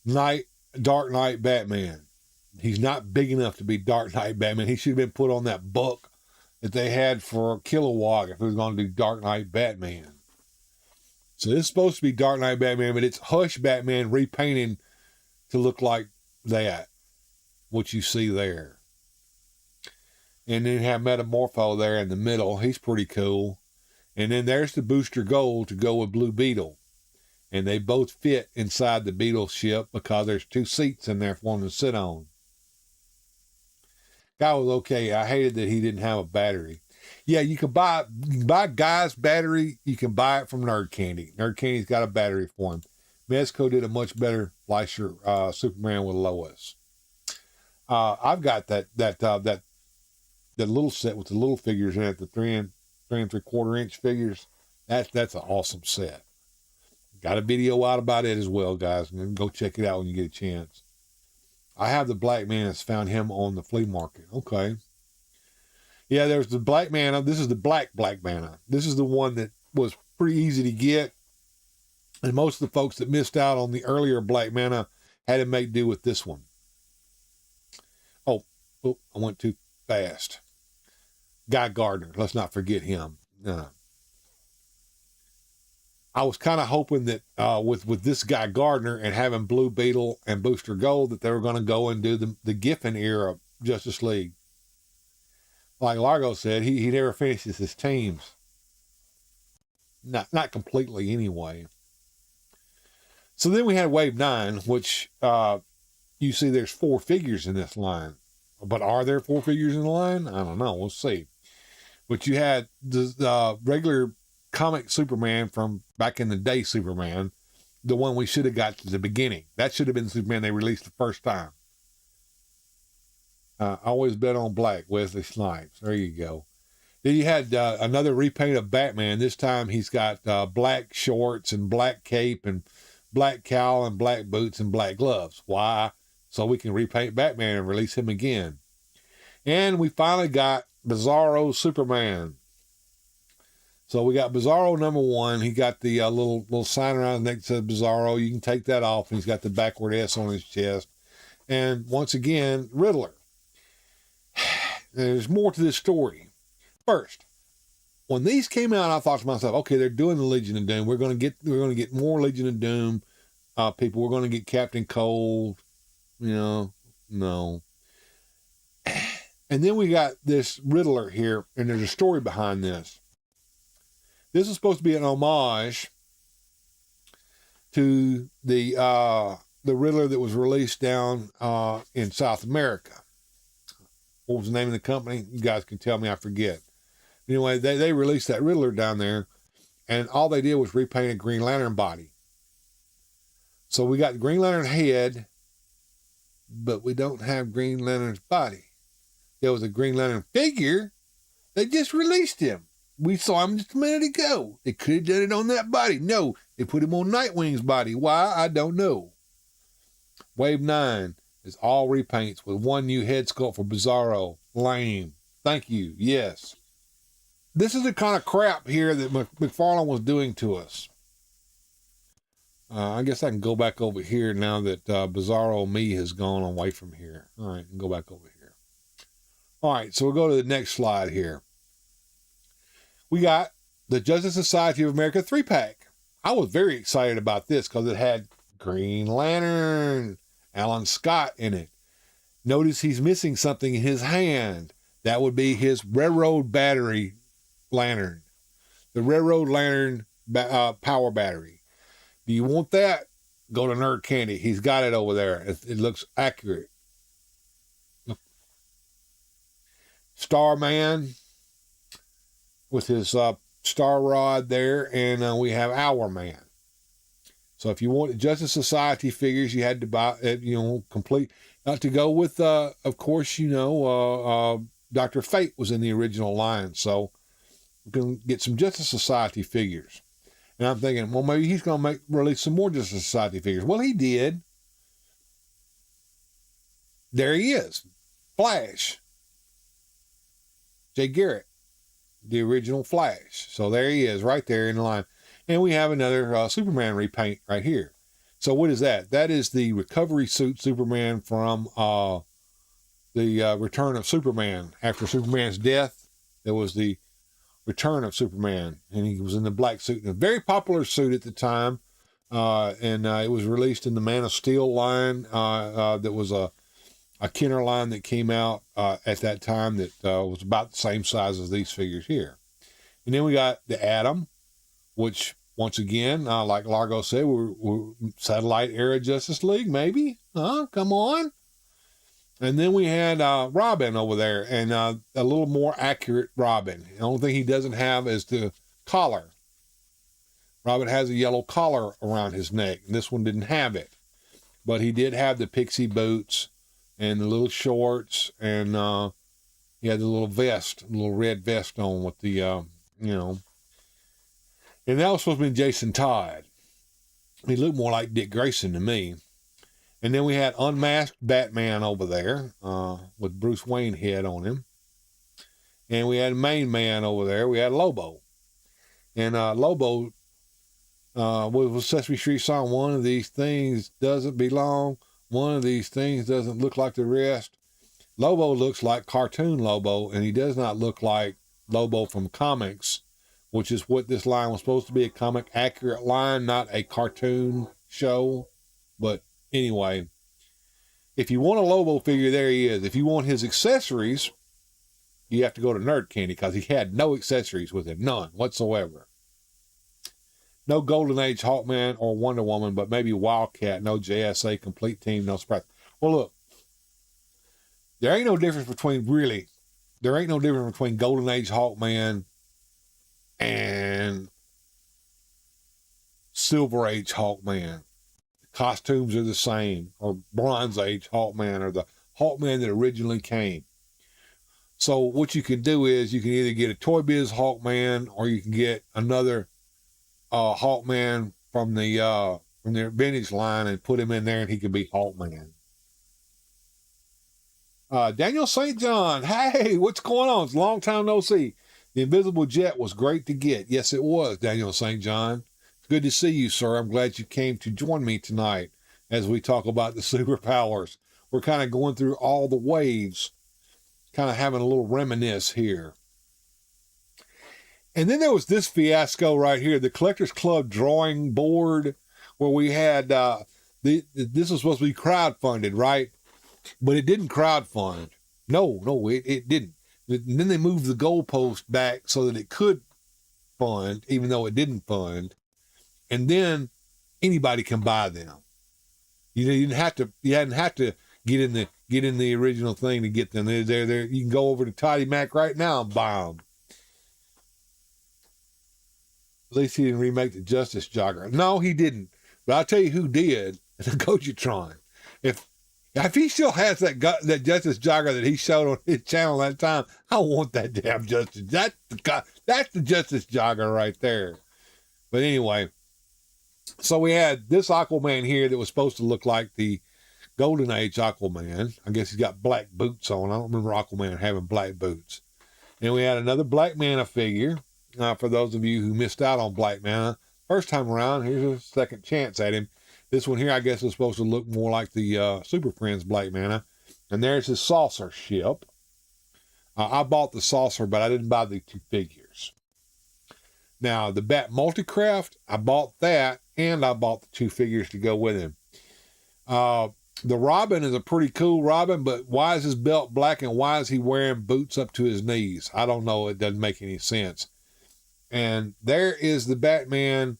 Dark Knight Batman. He's not big enough to be Dark Knight Batman. He should have been put on that book that they had for Kilowog if it was going to do Dark Knight Batman. So this is supposed to be Dark Knight Batman, but it's Hush Batman repainted to look like that, what you see there. And then you have Metamorpho there in the middle. He's pretty cool. And then there's the Booster Gold to go with Blue Beetle. And they both fit inside the Beetle ship because there's 2 seats in there for one to sit on. Guy was okay. I hated that he didn't have a battery. Yeah, you can buy Guy's battery. You can buy it from Nerd Candy. Nerd Candy's got a battery for him. Mezco did a much better Fleischer Superman with Lois. I've got that little set with the little figures in it, the 3 3/4 inch figures. That's an awesome set. Got a video out about it as well, guys. And go check it out when you get a chance. I have the Black Manta. Found him on the flea market. Okay. Yeah, there's the Black Manta. This is the Black Manta. This is the one that was pretty easy to get. And most of the folks that missed out on the earlier Black Manta had to make do with this one. Oh, I went too fast. Guy Gardner. Let's not forget him. I was kind of hoping that with this Guy Gardner and having Blue Beetle and Booster Gold that they were going to go and do the Giffen era Justice League. Like Largo said, he never finishes his teams. Not completely anyway. So then we had Wave 9, which you see there's 4 figures in this line. But are there 4 figures in the line? I don't know. We'll see. But you had the regular comic Superman from back in the day Superman, the one we should have got at the beginning. That should have been the Superman they released the first time. I always bet on black, Wesley Snipes. There you go. Then you had another repaint of Batman. This time he's got black shorts and black cape and black cowl and black boots and black gloves. Why? So we can repaint Batman and release him again. And we finally got Bizarro Superman. So we got Bizarro number 1. He got the little sign around his neck that says Bizarro. You can take that off. And he's got the backward S on his chest. And once again, Riddler. There's more to this story. First, when these came out, I thought to myself, okay, they're doing the Legion of Doom. We're going to get more Legion of Doom people. We're going to get Captain Cold. No. And then we got this Riddler here, and there's a story behind this. This is supposed to be an homage to the Riddler that was released down in South America. What was the name of the company? You guys can tell me, I forget. Anyway, they released that Riddler down there, and all they did was repaint a Green Lantern body. So we got the Green Lantern head, but we don't have Green Lantern's body. There was a Green Lantern figure. They just released him. We saw him just a minute ago. They could have done it on that body. No, they put him on Nightwing's body. Why? I don't know. Wave 9 is all repaints with one new head sculpt for Bizarro. Lame. Thank you. Yes. This is the kind of crap here that McFarlane was doing to us. I guess I can go back over here now that Bizarro me has gone away from here. All right, I can go back over here. All right, so we'll go to the next slide here. We got the Justice Society of America 3-pack. I was very excited about this because it had Green Lantern, Alan Scott in it. Notice he's missing something in his hand. That would be his railroad battery lantern. the Railroad Lantern power battery. Do you want that? Go to Nerd Candy. He's got it over there. It looks accurate. Starman with his star rod there, and we have Our Man. So if you want Justice Society figures, you had to buy, complete. Not to go with, of course, Dr. Fate was in the original line, so we can get some Justice Society figures. And I'm thinking, well, maybe he's going to release some more Justice Society figures. Well, he did. There he is. Flash. Jay Garrett, the original Flash. So there he is, right there in the line. And we have another Superman repaint right here. So what is that? That is the recovery suit Superman from the Return of Superman. After Superman's death, there was the Return of Superman, and he was in the black suit, in a very popular suit at the time, and it was released in the Man of Steel line. That was a Kenner line that came out at that time that was about the same size as these figures here. And then we got the Atom, which, once again, like Largo said, we're satellite era Justice League, maybe? Come on. And then we had Robin over there, and a little more accurate Robin. The only thing he doesn't have is the collar. Robin has a yellow collar around his neck, and this one didn't have it. But he did have the pixie boots and the little shorts, and he had the little vest, a little red vest on with the, And that was supposed to be Jason Todd. He looked more like Dick Grayson to me. And then we had Unmasked Batman over there with Bruce Wayne head on him. And we had Main Man over there. We had Lobo. And Lobo, with Sesame Street song, one of these things doesn't belong. One of these things doesn't look like the rest. Lobo looks like cartoon Lobo, and he does not look like Lobo from comics, which is what this line was supposed to be, a comic accurate line, not a cartoon show. But anyway, if you want a Lobo figure, there he is. If you want his accessories, you have to go to Nerd Candy, because he had no accessories with him, none whatsoever. No Golden Age Hawkman or Wonder Woman, but maybe Wildcat, no JSA complete team, no surprise. Well, look, there ain't no difference between Golden Age Hawkman and Silver Age Hawkman. Costumes are the same, or Bronze Age Hawkman, or the Hawkman that originally came. So what you can do is you can either get a Toy Biz Hawkman, or you can get another Hawkman from their vintage line and put him in there, and he can be Hawkman. Daniel St. John, hey, what's going on? It's a long time no see. The Invisible Jet was great to get. Yes, it was, Daniel St. John. Good to see you, sir. I'm glad you came to join me tonight as we talk about the superpowers. We're kind of going through all the waves, kind of having a little reminisce here. And then there was this fiasco right here, the Collectors Club drawing board, where we had, this was supposed to be crowdfunded, right? But it didn't crowdfund. No, it didn't. And then they moved the goalpost back so that it could fund, even though it didn't fund. And then anybody can buy them. You hadn't have to get in the original thing to get them. They're there. You can go over to Toddy Mac right now and buy them. At least he didn't remake the Justice Jogger. No, he didn't. But I'll tell you who did. The Gojitron. If he still has that Justice Jogger that he showed on his channel that time, I want that damn Justice. That's the Justice Jogger right there. But anyway, so we had this Aquaman here that was supposed to look like the Golden Age Aquaman. I guess he's got black boots on. I don't remember Aquaman having black boots. And we had another Black Manta figure. For those of you who missed out on Black Manta, first time around, here's a second chance at him. This one here, I guess, is supposed to look more like the Super Friends Black Manta. And there's his saucer ship. I bought the saucer, but I didn't buy the two figures. Now, the Bat Multicraft, I bought that, and I bought the two figures to go with him. The Robin is a pretty cool Robin, but why is his belt black and why is he wearing boots up to his knees? I don't know. It doesn't make any sense. And there is the Batman.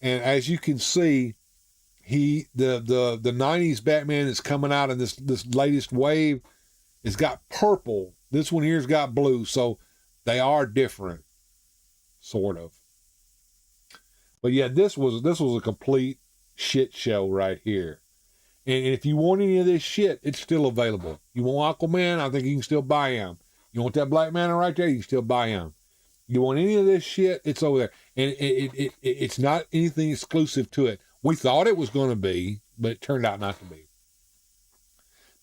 And as you can see, the 90s Batman that's coming out in this latest wave, it's got purple. This one here's got blue. So they are different, sort of. But yeah, this was a complete shit show right here. And if you want any of this shit, it's still available. You want Aquaman, I think you can still buy him. You want that Black Manta right there, you can still buy him. You want any of this shit, it's over there. And it's not anything exclusive to it. We thought it was going to be, but it turned out not to be.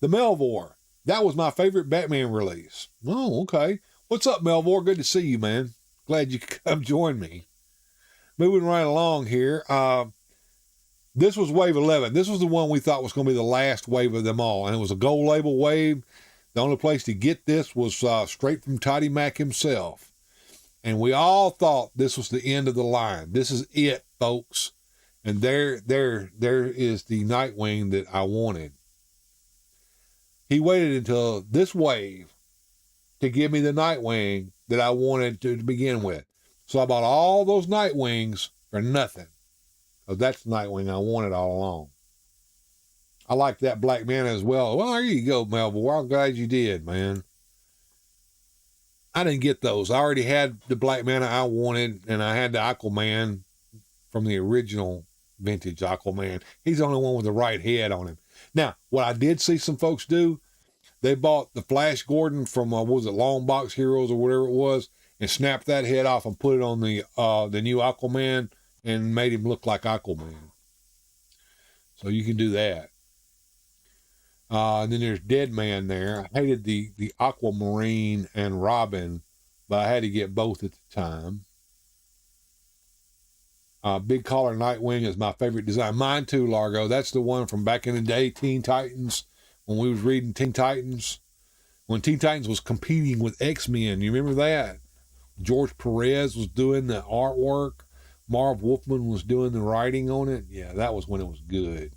The Melvor. That was my favorite Batman release. Oh, okay. What's up, Melvor? Good to see you, man. Glad you could come join me. Moving right along here. This was wave 11. This was the one we thought was going to be the last wave of them all. And it was a gold label wave. The only place to get this was straight from Toddy Mac himself. And we all thought this was the end of the line. This is it, folks. And there is the Nightwing that I wanted. He waited until this wave to give me the Nightwing that I wanted to begin with. So I bought all those Nightwings for nothing. Because that's the Nightwing I wanted all along. I like that Black Manta as well. Well, there you go, Melville. I'm glad you did, man. I didn't get those. I already had the Black Manta I wanted, and I had the Aquaman from the original vintage Aquaman. He's the only one with the right head on him. Now, what I did see some folks do, they bought the Flash Gordon from, what was it, Long Box Heroes or whatever it was, and snapped that head off and put it on the new Aquaman and made him look like Aquaman. So you can do that. And then there's Dead Man there. I hated the Aquamarine and Robin, but I had to get both at the time. Big Collar Nightwing is my favorite design. Mine too, Largo. That's the one from back in the day, Teen Titans, when we was reading Teen Titans. When Teen Titans was competing with X-Men. You remember that? George Perez was doing the artwork. Marv Wolfman was doing the writing on it. Yeah, that was when it was good.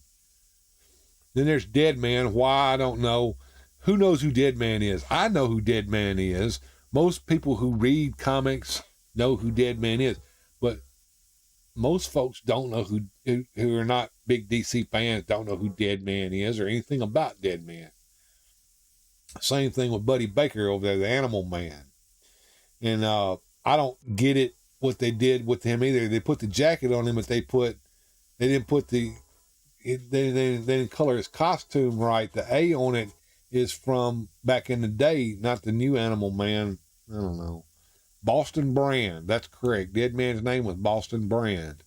Then there's Dead Man. Why, I don't know. Who knows who Dead Man is? I know who Dead Man is. Most people who read comics know who Dead Man is. But most folks don't know who are not big DC fans don't know who Dead Man is or anything about Dead Man. Same thing with Buddy Baker over there, the Animal Man. And I don't get it, what they did with him either. They put the jacket on him, but they didn't put they didn't color his costume right. The A on it is from back in the day, not the new Animal Man. I don't know. Boston Brand. That's correct. Dead Man's name was Boston Brand.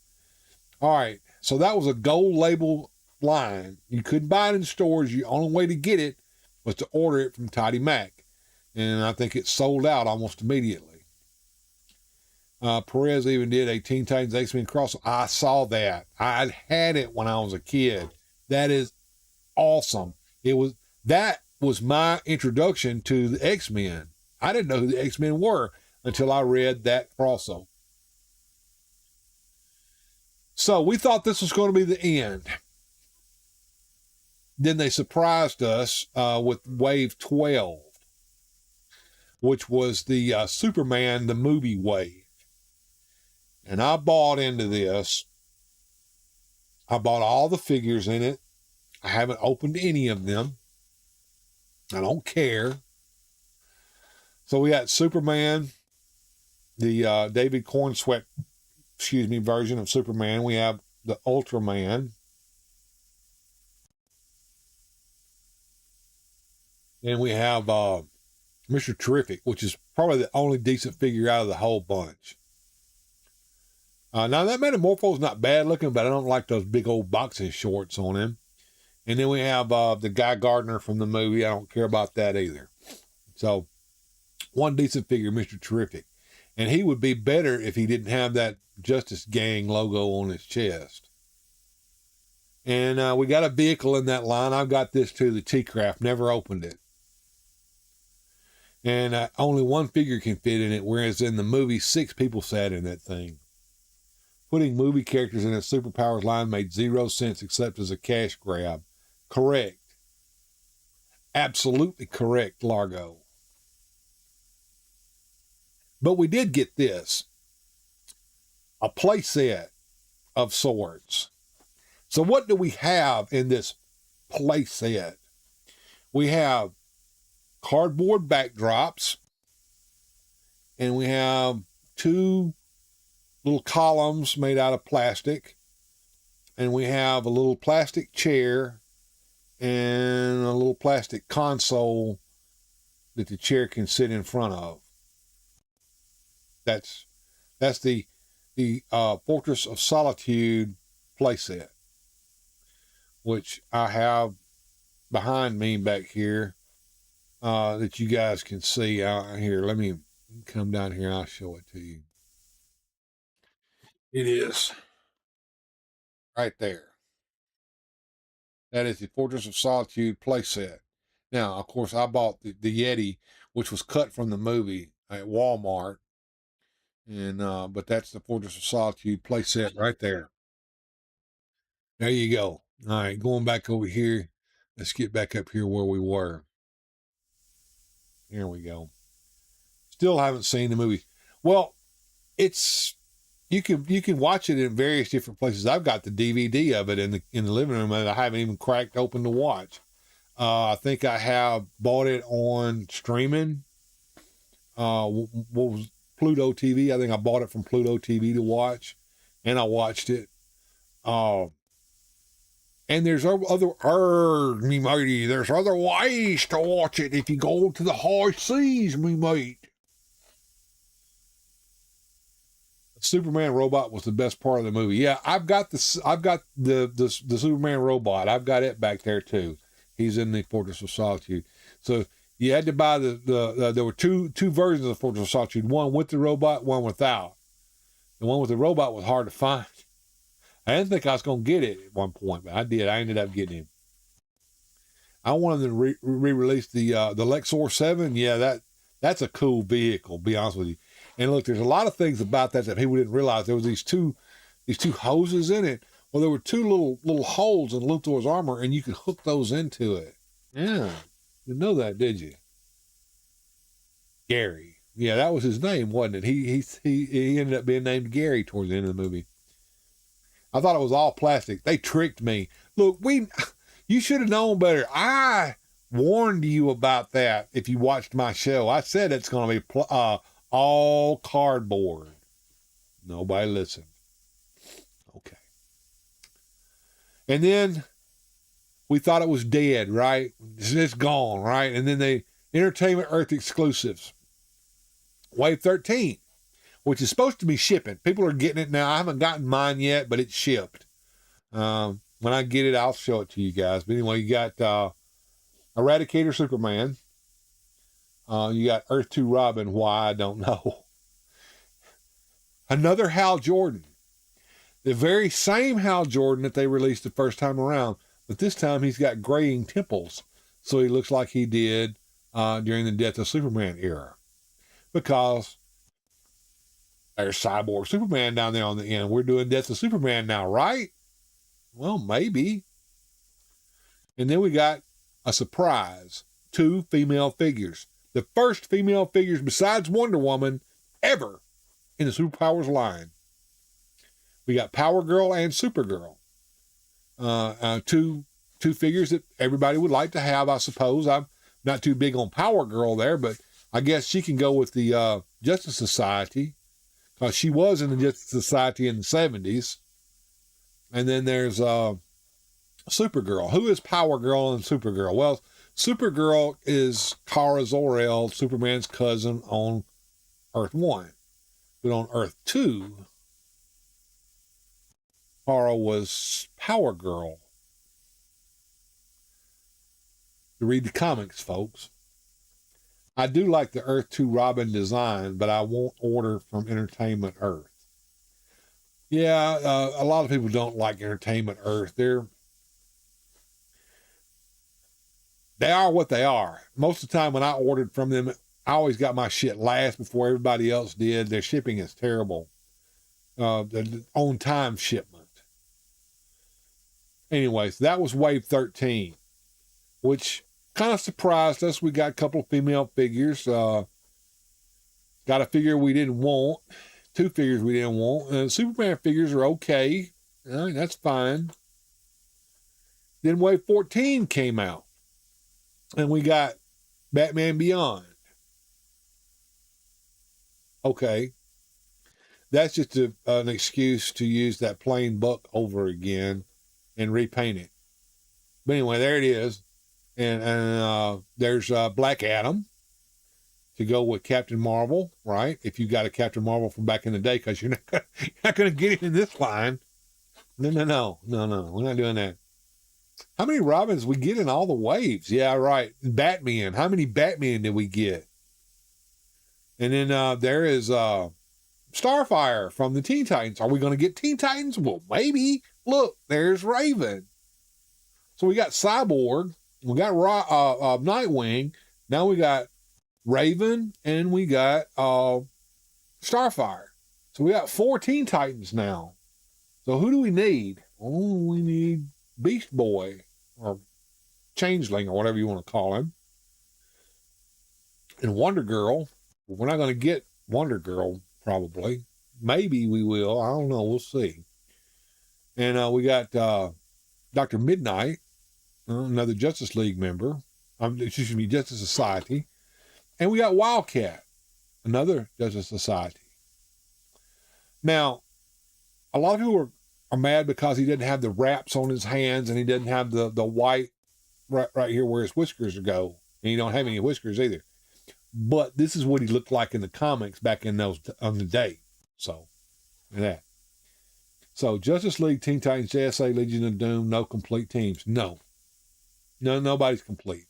All right. So that was a gold label line. You couldn't buy it in stores. The only way to get it was to order it from Toddy Mac. And I think it sold out almost immediately. Perez even did a Teen Titans X-Men crossover. I saw that. I had it when I was a kid. That is awesome. That was my introduction to the X-Men. I didn't know who the X-Men were until I read that crossover. So we thought this was going to be the end. Then they surprised us with Wave 12, which was the Superman, the movie wave. And I bought into this. I bought all the figures in it. I haven't opened any of them. I don't care. So we got Superman, the David Cornsweet, version of Superman. We have the Ultraman. And we have Mr. Terrific, which is probably the only decent figure out of the whole bunch. Now, that Metamorpho is not bad looking, but I don't like those big old boxing shorts on him. And then we have the Guy Gardner from the movie. I don't care about that either. So, one decent figure, Mr. Terrific. And he would be better if he didn't have that Justice Gang logo on his chest. And we got a vehicle in that line. I've got this too, the T-Craft. Never opened it. And only one figure can fit in it, whereas in the movie, 6 people sat in that thing. Putting movie characters in a superpowers line made 0 sense except as a cash grab. Correct. Absolutely correct, Largo. But we did get this. a playset of sorts. So what do we have in this playset? We have cardboard backdrops, and we have 2 little columns made out of plastic, and we have a little plastic chair and a little plastic console that the chair can sit in front of. That's the Fortress of Solitude playset, which I have behind me back here, that you guys can see. Here, let me come down here and I'll show it to you. It is right there. That is the Fortress of Solitude playset. Now, of course, I bought the Yeti, which was cut from the movie at Walmart. And but that's the Fortress of Solitude playset right there. There you go. All right, going back over here. Let's get back up here where we were. Here we go. Still haven't seen the movie. Well, it's you can watch it in various different places. I've got the DVD of it in the living room that I haven't even cracked open to watch. I think I have bought it on streaming. What was Pluto TV? I think I bought it from Pluto TV to watch, and I watched it. And there's me matey, there's other ways to watch it if you go to the high seas, me mate. The Superman robot was the best part of the movie. Yeah, I've got the Superman robot. I've got it back there too. He's in the Fortress of Solitude. So you had to buy there were two versions of the Fortress of Solitude, one with the robot, one without. The one with the robot was hard to find. I didn't think I was going to get it at one point, but I did. I ended up getting him. I wanted to re-release the Lexor 7. Yeah, that's a cool vehicle, to be honest with you. And look, there's a lot of things about that people didn't realize. There was these two hoses in it. Well, there were 2 little holes in Luthor's armor, and you could hook those into it. Yeah, you know that, did you? Gary. Yeah, that was his name, wasn't it? He ended up being named Gary towards the end of the movie. I thought it was all plastic. They tricked me. Look, you should have known better. I warned you about that if you watched my show. I said it's going to be all cardboard. Nobody listened. Okay. And then we thought it was dead, right? It's gone, right? And then the Entertainment Earth exclusives. Wave 13. Which is supposed to be shipping. People are getting it now. I haven't gotten mine yet, but it's shipped. When I get it, I'll show it to you guys. But anyway, you got Eradicator Superman. You got Earth 2 Robin. Why, I don't know. Another Hal Jordan. The very same Hal Jordan that they released the first time around. But this time he's got graying temples. So he looks like he did during the Death of Superman era. Because there's Cyborg Superman down there on the end. We're doing Death of Superman now, right? Well, maybe. And then we got a surprise. 2 female figures. The first female figures besides Wonder Woman ever in the Superpowers line. We got Power Girl and Supergirl. Two figures that everybody would like to have, I suppose. I'm not too big on Power Girl there, but I guess she can go with the Justice Society. She was in the Justice Society in the 70s. And then there's Supergirl. Who is Power Girl and Supergirl? Well, Supergirl is Kara Zor-El, Superman's cousin on Earth 1. But on Earth 2, Kara was Power Girl. To read the comics, folks. I do like the Earth 2 Robin design, but I won't order from Entertainment Earth. Yeah, a lot of people don't like Entertainment Earth. They are what they are. Most of the time when I ordered from them, I always got my shit last before everybody else did. Their shipping is terrible. The on-time shipment. Anyways, that was Wave 13, which kind of surprised us. We got a couple of female figures. Got a figure we didn't want. two figures we didn't want. Superman figures are okay. All right, that's fine. Then Wave 14 came out, and we got Batman Beyond. Okay. That's just an excuse to use that plain book over again and repaint it. But anyway, there it is. And there's Black Adam to go with Captain Marvel, right? If you got a Captain Marvel from back in the day, because you're not going to get it in this line. No. We're not doing that. How many Robins we get in all the waves? Yeah, right. Batman. How many Batman did we get? And then there is Starfire from the Teen Titans. Are we going to get Teen Titans? Well, maybe. Look, there's Raven. So we got Cyborg. We got Nightwing. Now we got Raven, and we got Starfire. So we got 4 Teen Titans now. So who do we need? Oh, we need Beast Boy, or Changeling, or whatever you want to call him. And Wonder Girl. We're not going to get Wonder Girl, probably. Maybe we will. I don't know. We'll see. And we got Dr. Midnight, another Justice League member. Excuse me, Justice Society. And we got Wildcat, another Justice Society. Now, a lot of people are mad because he didn't have the wraps on his hands, and he didn't have the white right here where his whiskers go. And he don't have any whiskers either. But this is what he looked like in the comics back in those on the day. So, that. So, Justice League, Teen Titans, JSA, Legion of Doom, no complete teams. No, nobody's complete.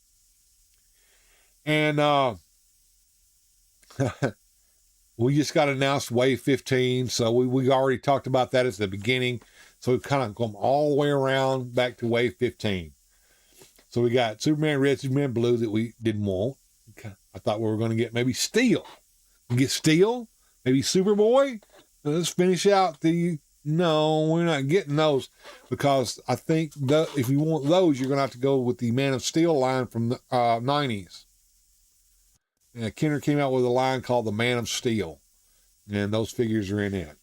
And we just got announced Wave 15, so we already talked about that at the beginning. So we've kind of come all the way around back to Wave 15. So we got Superman Red, Superman Blue that we didn't want. I thought we were going to get maybe Steel. Get Steel, maybe Superboy. Let's finish out the... No, we're not getting those, because I think if you want those, you're going to have to go with the Man of Steel line from the 90s. And Kenner came out with a line called the Man of Steel, and those figures are in it.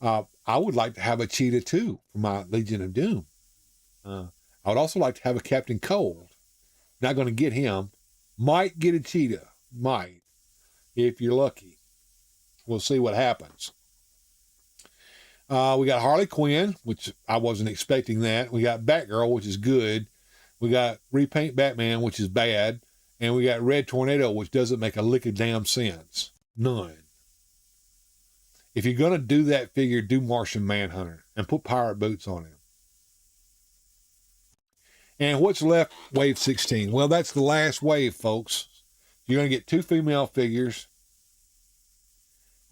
I would like to have a Cheetah too for my Legion of Doom. I would also like to have a Captain Cold. Not going to get him. Might get a Cheetah. Might. If you're lucky. We'll see what happens. We got Harley Quinn, which I wasn't expecting that. We got Batgirl, which is good. We got Repaint Batman, which is bad. And we got Red Tornado, which doesn't make a lick of damn sense. None. If you're going to do that figure, do Martian Manhunter and put pirate boots on him. And what's left, Wave 16? Well, that's the last wave, folks. You're going to get 2 female figures,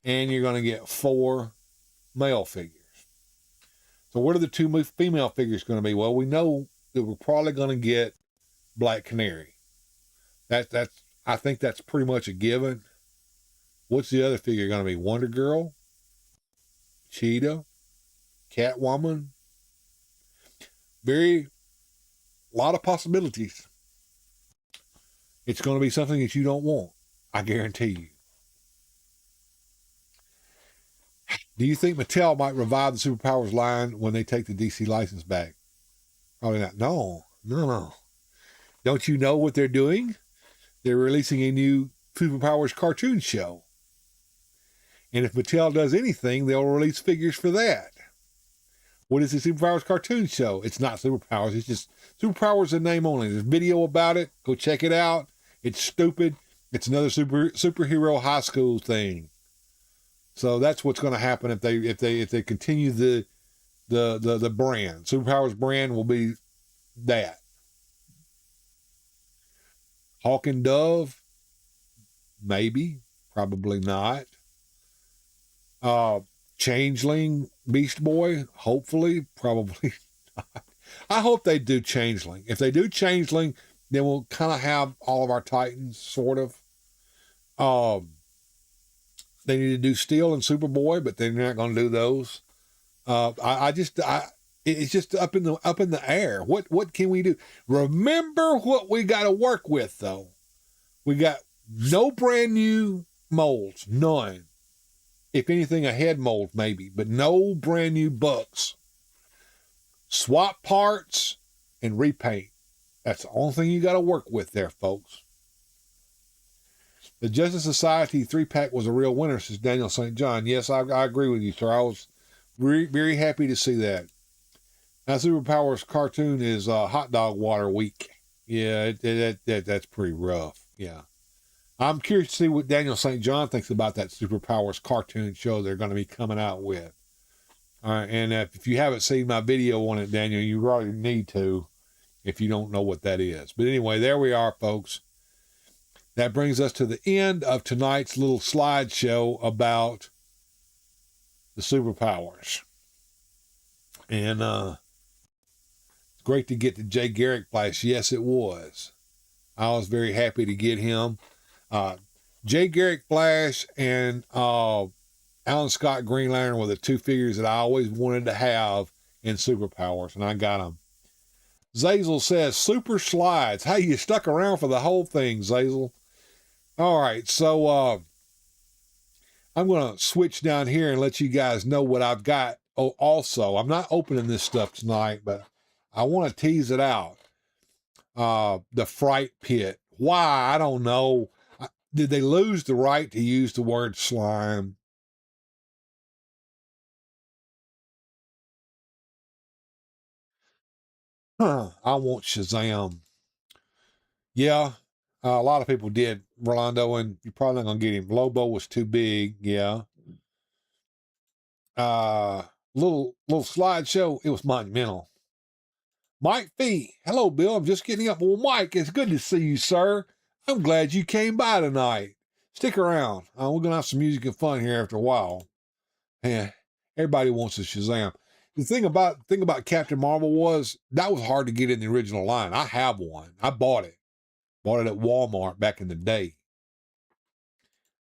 and you're going to get 4 male figures. So what are the 2 female figures going to be? Well, we know that we're probably going to get Black Canary. I think that's pretty much a given. What's the other figure going to be? Wonder Girl? Cheetah? Catwoman? A lot of possibilities. It's going to be something that you don't want. I guarantee you. Do you think Mattel might revive the Superpowers line when they take the DC license back? Probably not. No. Don't you know what they're doing? They're releasing a new Superpowers cartoon show. And if Mattel does anything, they'll release figures for that. What is the Superpowers cartoon show? It's not Superpowers. It's just Superpowers in name only. There's video about it. Go check it out. It's stupid. It's another superhero high school thing. So that's what's going to happen if they continue the brand. Superpowers brand will be that. Hawk and Dove, maybe, probably not. Changeling, Beast Boy, hopefully, probably not. I hope they do Changeling. If they do Changeling, then we'll kind of have all of our Titans, sort of. They need to do Steel and Superboy, but they're not going to do those. It's just up in the air. What can we do? Remember what we got to work with, though. We got no brand new molds, none. If anything, a head mold maybe, but no brand new bucks. Swap parts and repaint. That's the only thing you got to work with there, folks. The Justice Society 3-pack was a real winner, says Daniel St. John. Yes, I agree with you, sir. I was very, very happy to see that. Now, Superpowers cartoon is Hot Dog Water Week. Yeah, that's pretty rough. Yeah. I'm curious to see what Daniel St. John thinks about that Superpowers cartoon show they're going to be coming out with. All right, and if you haven't seen my video on it, Daniel, you really need to if you don't know what that is. But anyway, there we are, folks. That brings us to the end of tonight's little slideshow about the superpowers. And it's great to get the Jay Garrick Flash. Yes, it was. I was very happy to get him. Jay Garrick Flash and Alan Scott Green Lantern were the two figures that I always wanted to have in superpowers, and I got them. Zazel says, super slides. Hey, you stuck around for the whole thing, Zazel. All right, so I'm going to switch down here and let you guys know what I've got. Oh, also, I'm not opening this stuff tonight, but I want to tease it out. The Fright Pit. Why? I don't know. Did they lose the right to use the word slime? I want Shazam. Yeah, a lot of people did, Rolando, and you're probably not going to get him. Lobo was too big, yeah. Little slideshow, it was monumental. Mike Fee, hello, Bill. I'm just getting up. Well, Mike, it's good to see you, sir. I'm glad you came by tonight. Stick around. We're going to have some music and fun here after a while. Yeah, everybody wants a Shazam. The thing about Captain Marvel was that was hard to get in the original line. I have one. I bought it. Bought it at Walmart back in the day.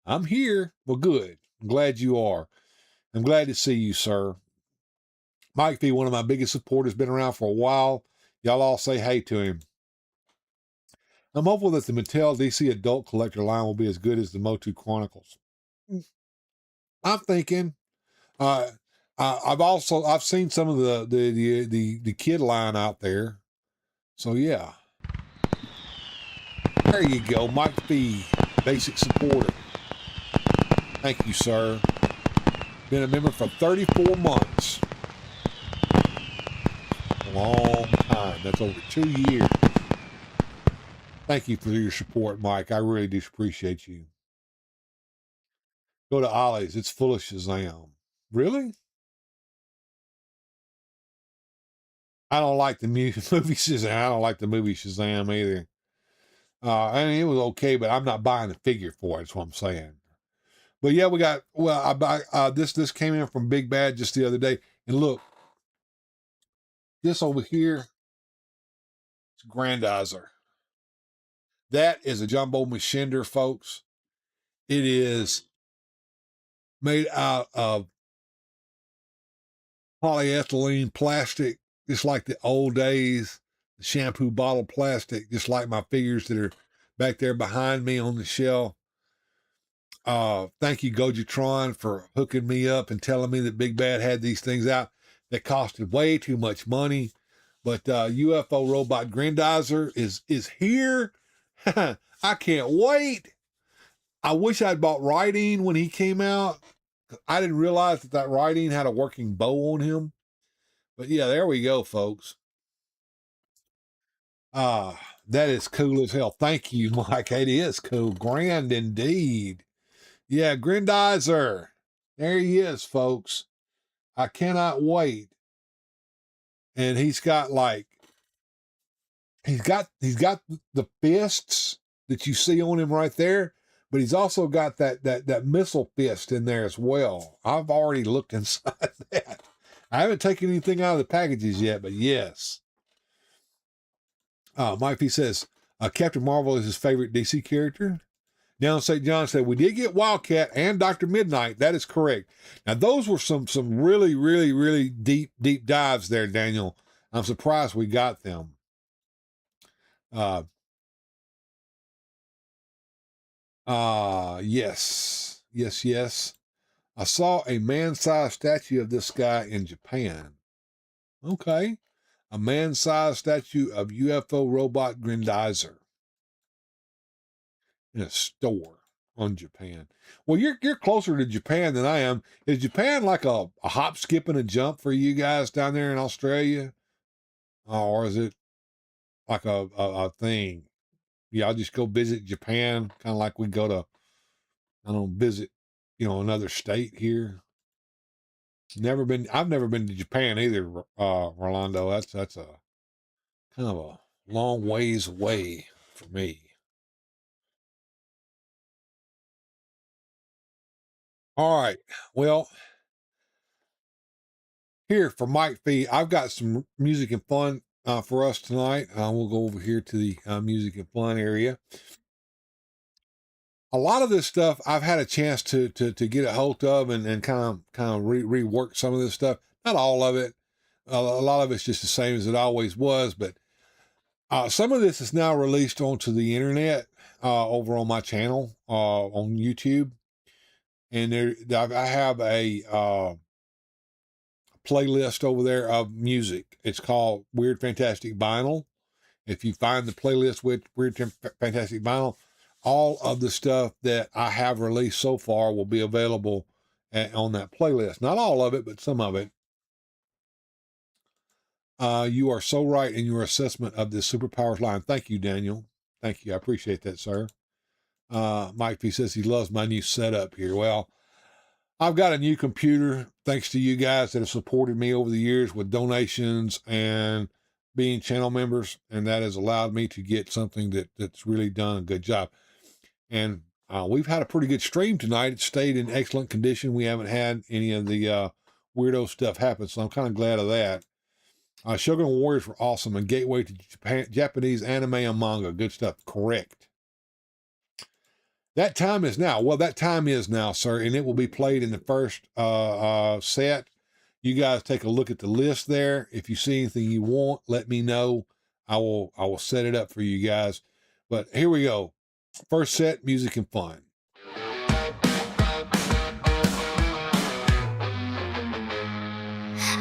I'm here. Well, good. I'm glad you are. I'm glad to see you, sir. Mike V, one of my biggest supporters, been around for a while. Y'all all say hey to him. I'm hopeful that the Mattel DC adult collector line will be as good as the Motu Chronicles. I'm thinking. I've seen some of the kid line out there. So yeah. There you go, Mike V, basic supporter. Thank you, sir. Been a member for 34 months. A long time. That's over 2 years. Thank you for your support, Mike. I really do appreciate you. Go to Ollie's. It's full of Shazam. Really? I don't like the movie Shazam. I don't like the movie Shazam either. I mean, it was okay, but I'm not buying the figure for it. That's what I'm saying. But yeah, this came in from Big Bad just the other day. And look, this over here, it's Grendizer. That is a jumbo machinder, folks. It is made out of polyethylene plastic, just like the old days, the shampoo bottle plastic, just like my figures that are back there behind me on the shelf. Thank you, Gojitron, for hooking me up and telling me that Big Bad had these things out that costed way too much money. But UFO Robot Grendizer is here. I can't wait. I wish I'd bought writing when he came out. I didn't realize that writing had a working bow on him. But yeah, there we go, folks. That is cool as hell. Thank you, Mike. It is cool. Grand indeed. Yeah, Grendizer. There he is, folks. I cannot wait. And he's got the fists that you see on him right there, but he's also got that missile fist in there as well. I've already looked inside that. I haven't taken anything out of the packages yet, but yes. Mike P says, Captain Marvel is his favorite DC character. Down St. John said, we did get Wildcat and Dr. Midnight. That is correct. Now, those were some really, really, really deep dives there, Daniel. I'm surprised we got them. Yes. I saw a man-sized statue of this guy in Japan. Okay. A man-sized statue of UFO robot Grendizer in a store on Japan. Well, you're closer to Japan than I am. Is Japan like a hop, skip, and a jump for you guys down there in Australia? Or is it like a thing? Y'all just go visit Japan, kind of like we go to, I don't know, visit, another state here. I've never been to Japan either, Rolando. That's a kind of a long ways away for me. All right. Well, here for Mike Fee, I've got some music and fun for us tonight. We'll go over here to the music and fun area. A lot of this stuff I've had a chance to get a hold of and kind of rework some of this stuff. Not all of it. A lot of it's just the same as it always was, but some of this is now released onto the internet over on my channel on YouTube. And I have a playlist over there of music. It's called Weird Fantastic Vinyl. If you find the playlist with Weird Fantastic Vinyl, all of the stuff that I have released so far will be available on that playlist. Not all of it, but some of it. You are so right in your assessment of this superpowers line. Thank you, Daniel. Thank you. I appreciate that, sir. Mike P says he loves my new setup here. Well, I've got a new computer thanks to you guys that have supported me over the years with donations and being channel members, and that has allowed me to get something that's really done a good job. And we've had a pretty good stream tonight. It stayed in excellent condition. We haven't had any of the weirdo stuff happen, so I'm kind of glad of that. Shogun Warriors were awesome, and gateway to Japanese anime and manga. Good stuff. Correct. That time is now. Well, that time is now, sir, and it will be played in the first set. You guys take a look at the list there. If you see anything you want, let me know. I will set it up for you guys. But here we go. First set, music and fun.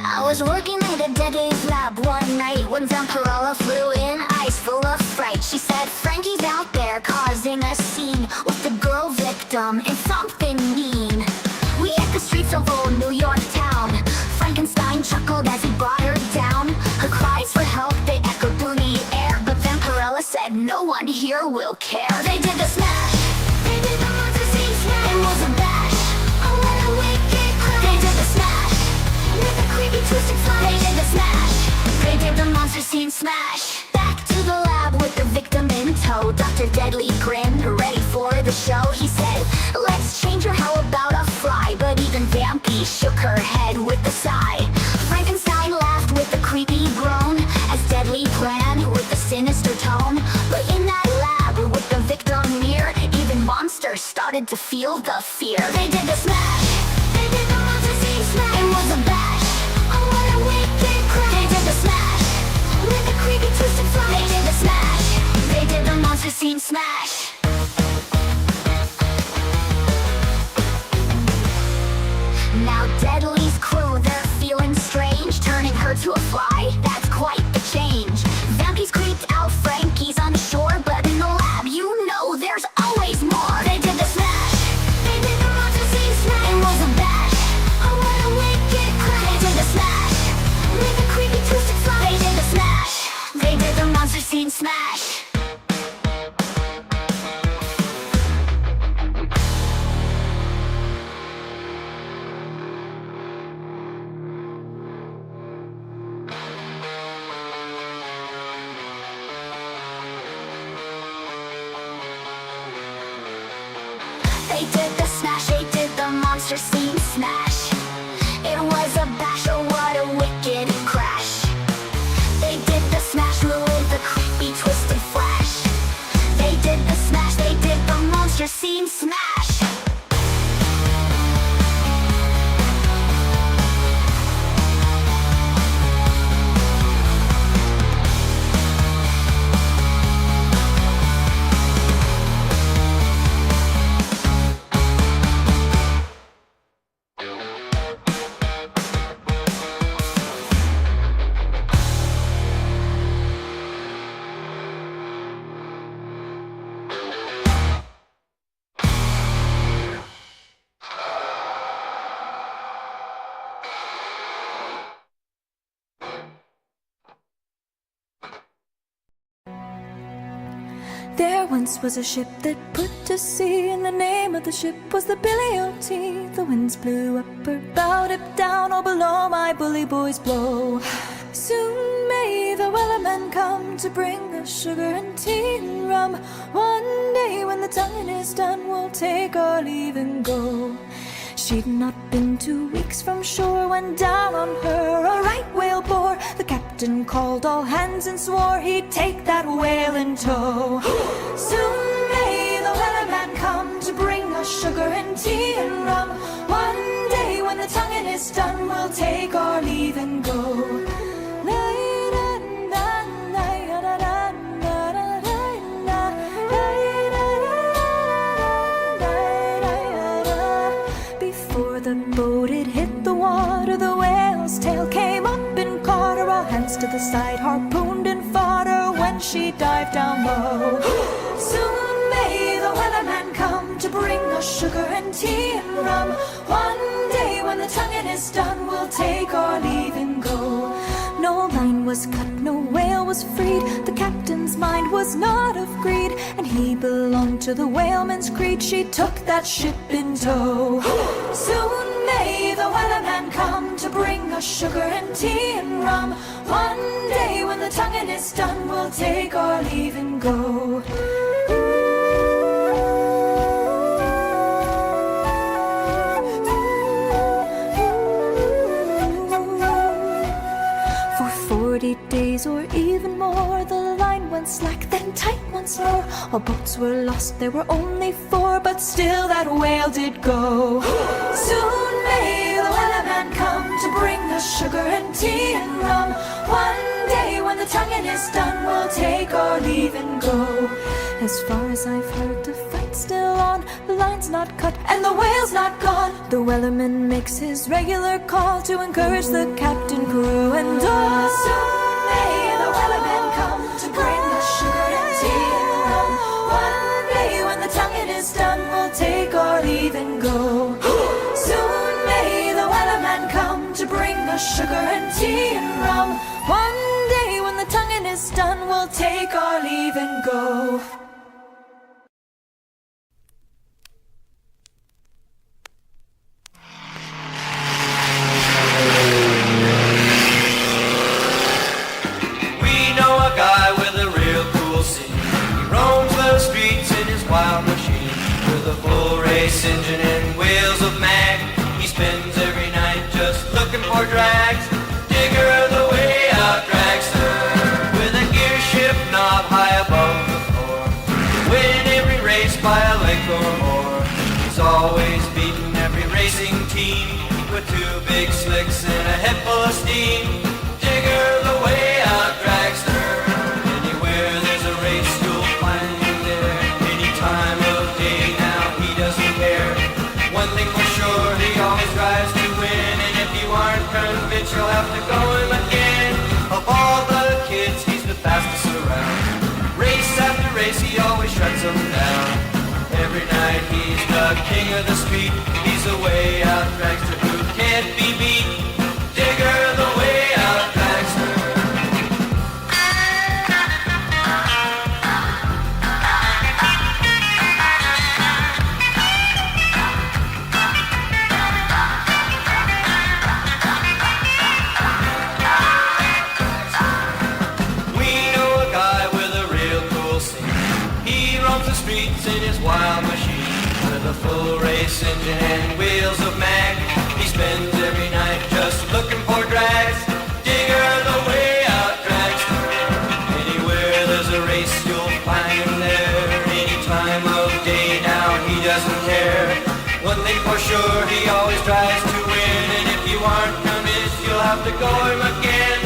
I was working at a Deadly's lab one night when Vampirella flew in, eyes full of fright. She said, Frankie's out there causing a scene with the girl victim and something mean. We hit the streets of old New York town. Frankenstein chuckled as he brought her down. Her cries for help, they echoed through the air. But Vampirella said, no one here will care. They did the smash. They did the monster scene smash. It was a bash. Oh, what a wicked crash. They did the smash. With a creepy twisted flash. They did the smash. They did the monster scene smash. Back to the lab with the victim in tow. Dr. Deadly grinned, ready for the show. He said, let's change her, how about a fly? But even Vampy shook her head with a sigh. Frankenstein laughed with a creepy groan as Deadly planned with a sinister tone. But in that lab with the victim near, even monsters started to feel the fear. They did the smash. They did the monster scene smash. It was a bash. Oh, what a wicked crash. They did the smash. With a creepy twisted flash. They did the smash. They did the monster scene smash. Now Deadly's crew, they're feeling strange, turning her to a fly, that's quite the change. Vampy's creeped out, Frankie's unsure, but in the lab, you know there's always more. They did the smash. They did the monster scene smash. It was a bash. Oh, what a wicked crash. They did the smash. With a creepy twisted flash. They did the smash. They did the monster scene smash. They did the smash, they did the monster scene smash. It was a bash, oh what a wicked crash. They did the smash with the creepy twisted flash. They did the smash, they did the monster scene smash. There once was a ship that put to sea, and the name of the ship was the Billy O.T. The winds blew up her bow, dip down, all below my bully boys blow. Soon may the wellerman come to bring us sugar and tea and rum. One day when the tonguing is done, we'll take our leave and go. She'd not been 2 weeks from shore when down on her a right whale bore. The captain called all hands and swore he'd take that whale in tow. Soon may the wellerman come to bring us sugar and tea and rum. One day when the tonguing is done, we'll take our leave and go. The boat had hit the water, the whale's tail came up and caught her. All hands to the side, harpooned and fought her when she dived down low. Soon may the wellerman come to bring us sugar and tea and rum. One day when the tonguing is done, we'll take our leave and go. No line was cut, no whale was freed. The captain's mind was not of greed, and he belonged to the whaleman's creed. She took that ship in tow. Soon may the wellerman come to bring us sugar and tea and rum. One day when the tonguing is done, we'll take our leave and go. For 40 days or even more, the line went slack, then tight once more. All boats were lost, there were only 4, but still that whale did go. Soon may the wellerman come to bring us sugar and tea and rum. One day when the tonguing is done, we'll take our leave and go. As far as I've heard, the fight's still on, the line's not cut and the whale's not gone. The wellerman makes his regular call to encourage the captain, crew and all. Soon may the wellerman come to bring us sugar and tea and rum. One day when the tonguing is done, we'll take our leave and go. Soon may the wellerman come to bring us sugar and tea and rum. One day when the tonguing is done, we'll take our leave and go. Wild machine with a full race engine and wheels of mag. He spends every night just looking for drags. Digger the way out dragster with a gear shift knob high above the floor. Win every race by a length or more. He's always beating every racing team with 2 big slicks and a head full of steam. Digger the way out dragster. Anywhere there's a race you'll find him there. Time of day now, he doesn't care. One thing for sure, he always tries to win. And if you aren't convinced, you'll have to go him again. Of all the kids, he's the fastest around. Race after race, he always shuts them down. Every night, he's the king of the street. He's a way out dragster who can't be beat. Digger the way out dragster. In his wild machine with a full race engine and wheels of mag. He spends every night just looking for drags. Digger the way out dragster. Anywhere there's a race you'll find him there. Any time of day now he doesn't care. One thing for sure, he always tries to win. And if you aren't convinced, you'll have to go him again.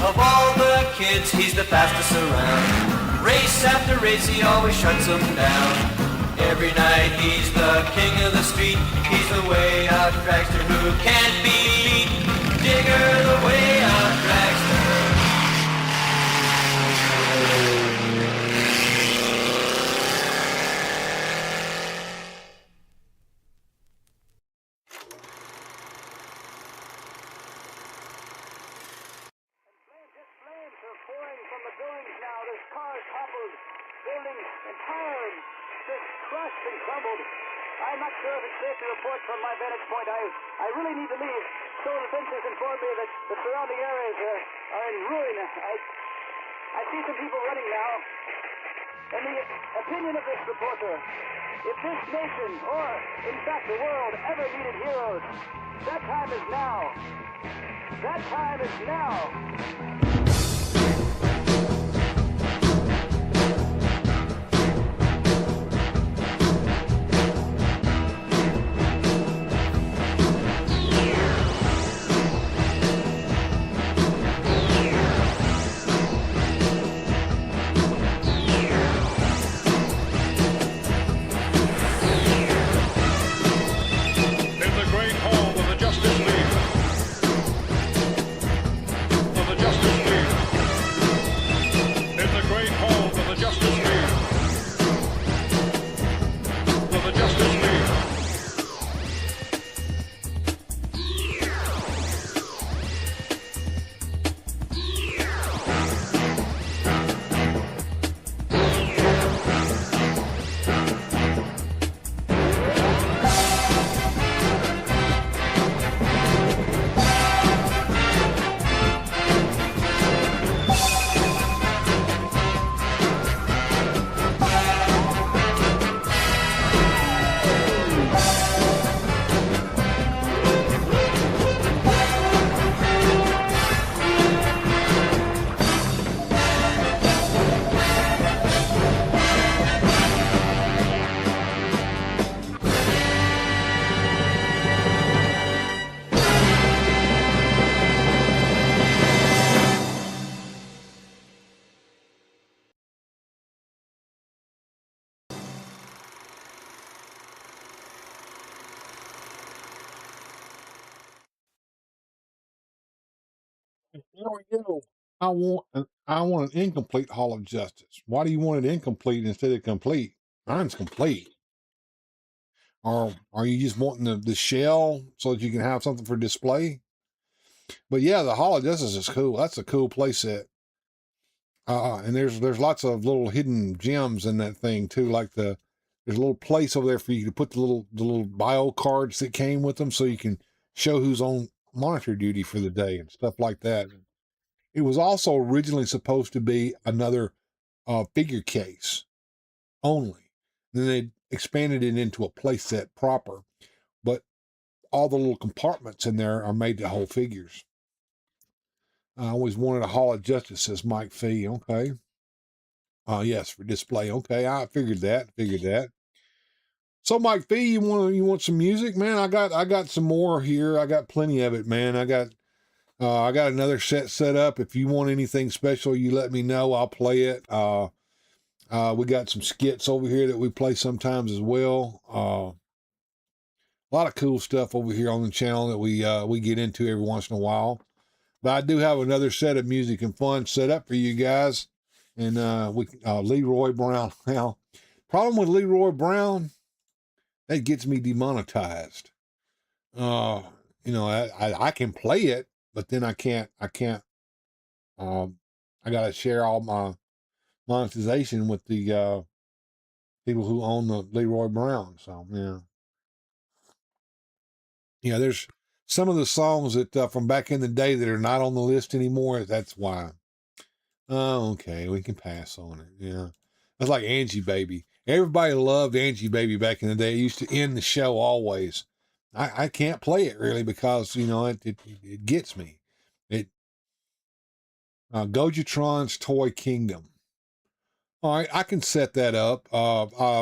Of all the kids, he's the fastest around. Race after race, he always shuts them down. Every night he's the king of the street. He's the way out dragster who can't be beat. Digger the way out dragster. Flames are pouring from the buildings now. There's cars toppled, buildings and collapsed and crumbled. I'm not sure if it's safe to report from my vantage point. I really need to leave. Solar fences inform me that the surrounding areas are in ruin. I see some people running now. In the opinion of this reporter, if this nation, or in fact the world, ever needed heroes, that time is now. That time is now. There we go. I want an incomplete Hall of Justice. Why do you want it incomplete instead of complete? Mine's complete. Or are you just wanting the shell so that you can have something for display? But yeah, the Hall of Justice is cool. That's a cool play set. And there's lots of little hidden gems in that thing too. Like there's a little place over there for you to put the little bio cards that came with them, so you can show who's on monitor duty for the day and stuff like that. It was also originally supposed to be another figure case only. Then they expanded it into a playset proper. But all the little compartments in there are made to hold figures. I always wanted a Hall of Justice, says Mike Fee. Okay. Yes, for display. Okay, I figured that. So Mike Fee, you want some music, man? I got some more here. I got plenty of it, man. I got another set up. If you want anything special, you let me know. I'll play it. We got some skits over here that we play sometimes as well. A lot of cool stuff over here on the channel that we get into every once in a while. But I do have another set of music and fun set up for you guys. And Leroy Brown. Now, problem with Leroy Brown, that gets me demonetized. I can play it, but then I can't. I gotta share all my monetization with the people who own the Leroy Brown. So yeah, there's some of the songs that from back in the day that are not on the list anymore. That's why. Oh, okay, we can pass on it. Yeah, that's like Angie Baby. Everybody loved Angie Baby back in the day. It used to end the show always. I can't play it really because it gets me. Gojatron's Toy Kingdom. All right, I can set that up.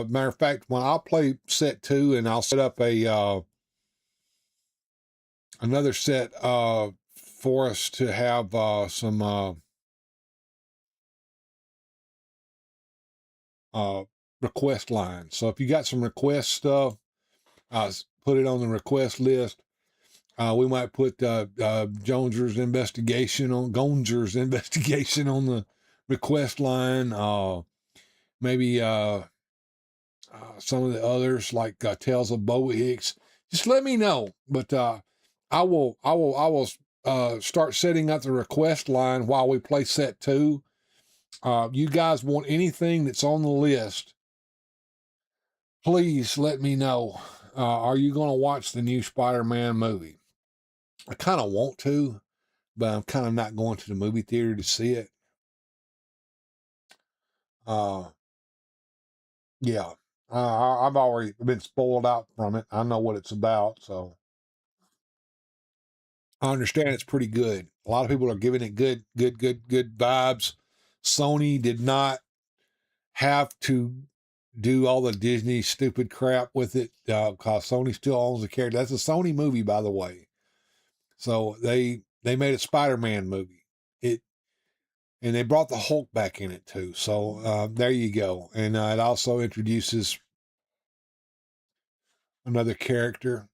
Matter of fact, when I'll play set 2 and I'll set up a another set for us to have some request lines. So if you got some request stuff, put it on the request list. We might put Gonzer's investigation on the request line. Maybe some of the others like Tales of Bowie Hicks. Just let me know. But I will start setting up the request line while we play set 2. You guys want anything that's on the list, please let me know. Are you going to watch the new Spider-Man movie? I kind of want to, but I'm kind of not going to the movie theater to see it. Yeah. I've already been spoiled out from it. I know what it's about, so I understand it's pretty good. A lot of people are giving it good vibes. Sony did not have to do all the Disney stupid crap with it, because Sony still owns the character. That's a Sony movie, by the way. So they made a Spider-Man movie. And they brought the Hulk back in it too. So there you go. And it also introduces another character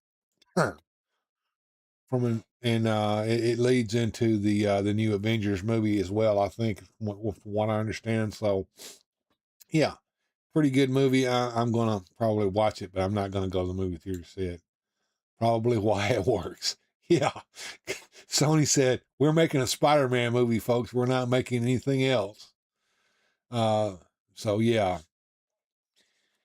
from it leads into the new Avengers movie as well, I think, from what I understand. So yeah, pretty good movie. I'm gonna probably watch it, but I'm not gonna go to the movie theater to see it. Probably why it works. Yeah. Sony said, we're making a Spider-Man movie, folks. We're not making anything else. So yeah.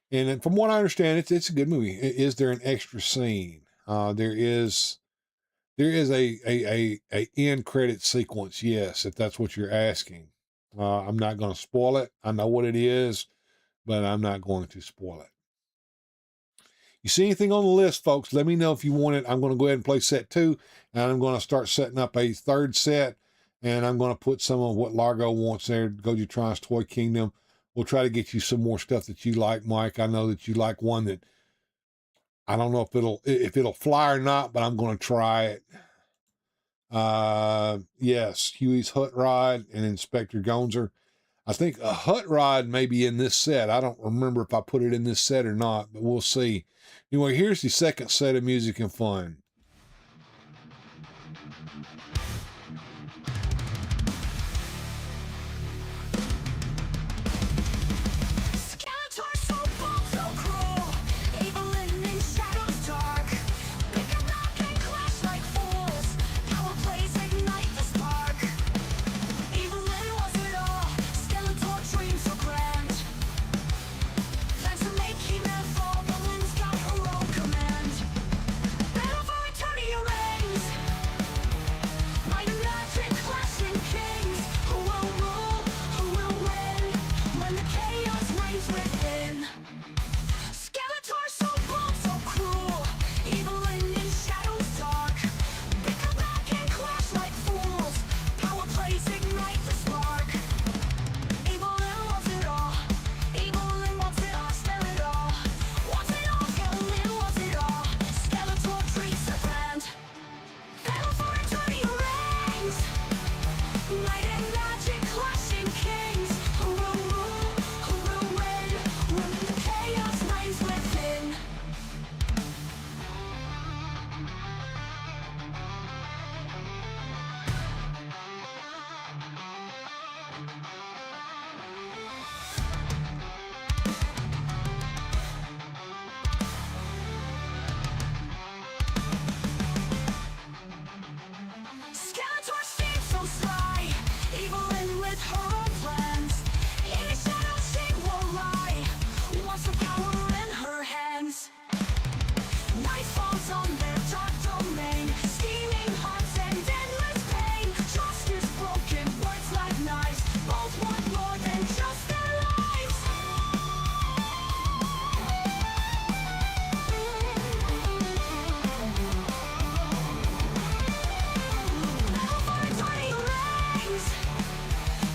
And from what I understand, it's a good movie. Is there an extra scene? There is a end credit sequence. Yes, if that's what you're asking. I'm not going to spoil it. I know what it is, but I'm not going to spoil it. You see anything on the list, folks, let me know if you want it. I'm going to go ahead and play set 2, and I'm going to start setting up a third set, and I'm going to put some of what Largo wants there, Gojitron's Toy Kingdom. We'll try to get you some more stuff that you like, Mike. I know that you like one that I don't know if it'll fly or not, but I'm going to try it. Yes, Huey's Hut Rod and Inspector Gonzer. I think a Hut Rod may be in this set. I don't remember if I put it in this set or not, but we'll see. Anyway, here's the second set of music and fun.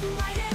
Right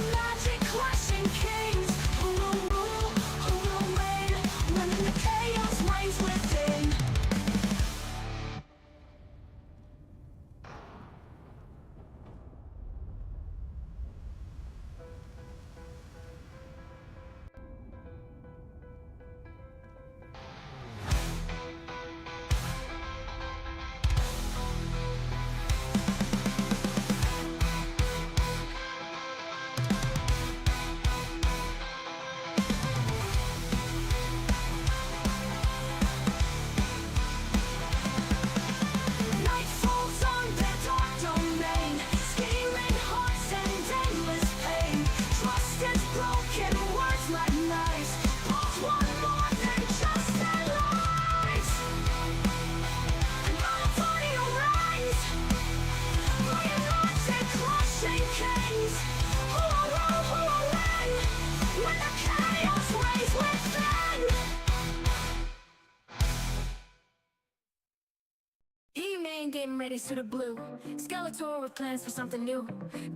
ready to the blue. Skeletor with plans for something new.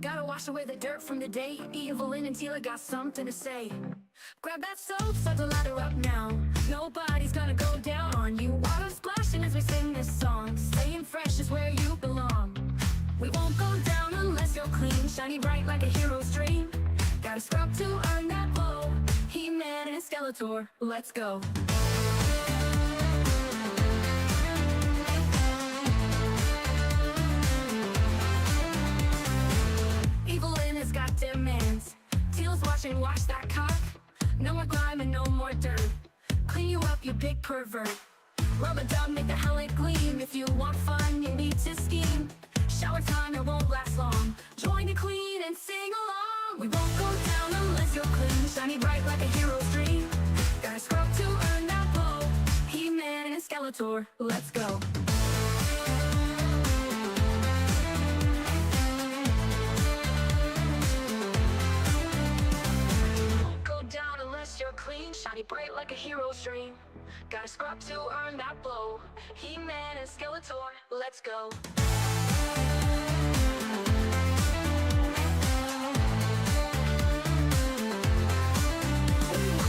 Gotta wash away the dirt from the day. Evelyn and Tila got something to say. Grab that soap, start the ladder up now. Nobody's gonna go down on you. Water splashing as we sing this song. Staying fresh is where you belong. We won't go down unless you're clean. Shiny bright like a hero's dream. Gotta scrub to earn that glow. He-Man and Skeletor, let's go. Evelyn has got demands. Teal's watching, watch that cock. No more grime and no more dirt. Clean you up, you big pervert. Rub a dub, make the helmet gleam. If you want fun, you need to scheme. Shower time, it won't last long. Join the queen and sing along. We won't go down unless you're clean. Shiny bright like a hero's dream. Gotta scrub to earn that glow. He-Man and Skeletor, let's go. Down unless you're clean, shiny bright like a hero's dream. Gotta scrub to earn that blow. He-Man and Skeletor, let's go.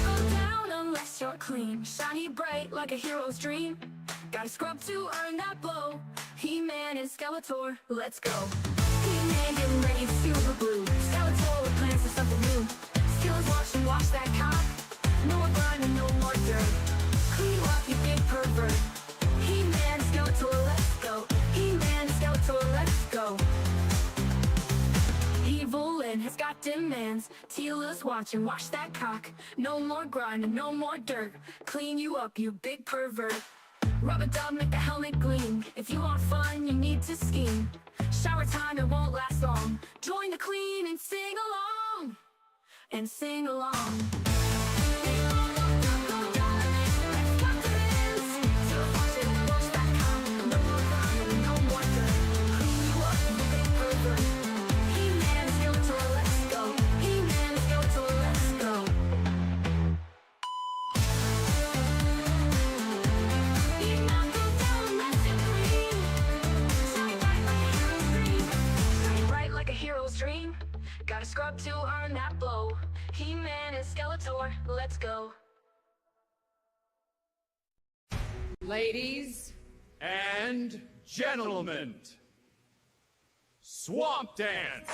Go down unless you're clean, shiny bright like a hero's dream. Gotta scrub to earn that blow. He-Man and Skeletor, let's go. He-Man getting ready to super blue. Skeletor with plans for something new. Skills watch and wash that cock. No more grime and no more dirt. Clean you up, you big pervert. He-Man, Skeletor, let's go. He-Man, Skeletor, let's go. Evelyn has got demands. Tila's watching, wash that cock. No more grime and no more dirt. Clean you up, you big pervert. Rub a dub, make the helmet gleam. If you want fun, you need to scheme. Shower time, it won't last long. Join the queen and sing along. And sing along. Gotta scrub to earn that blow. He-Man and Skeletor, let's go. Ladies and gentlemen, Swamp Dance!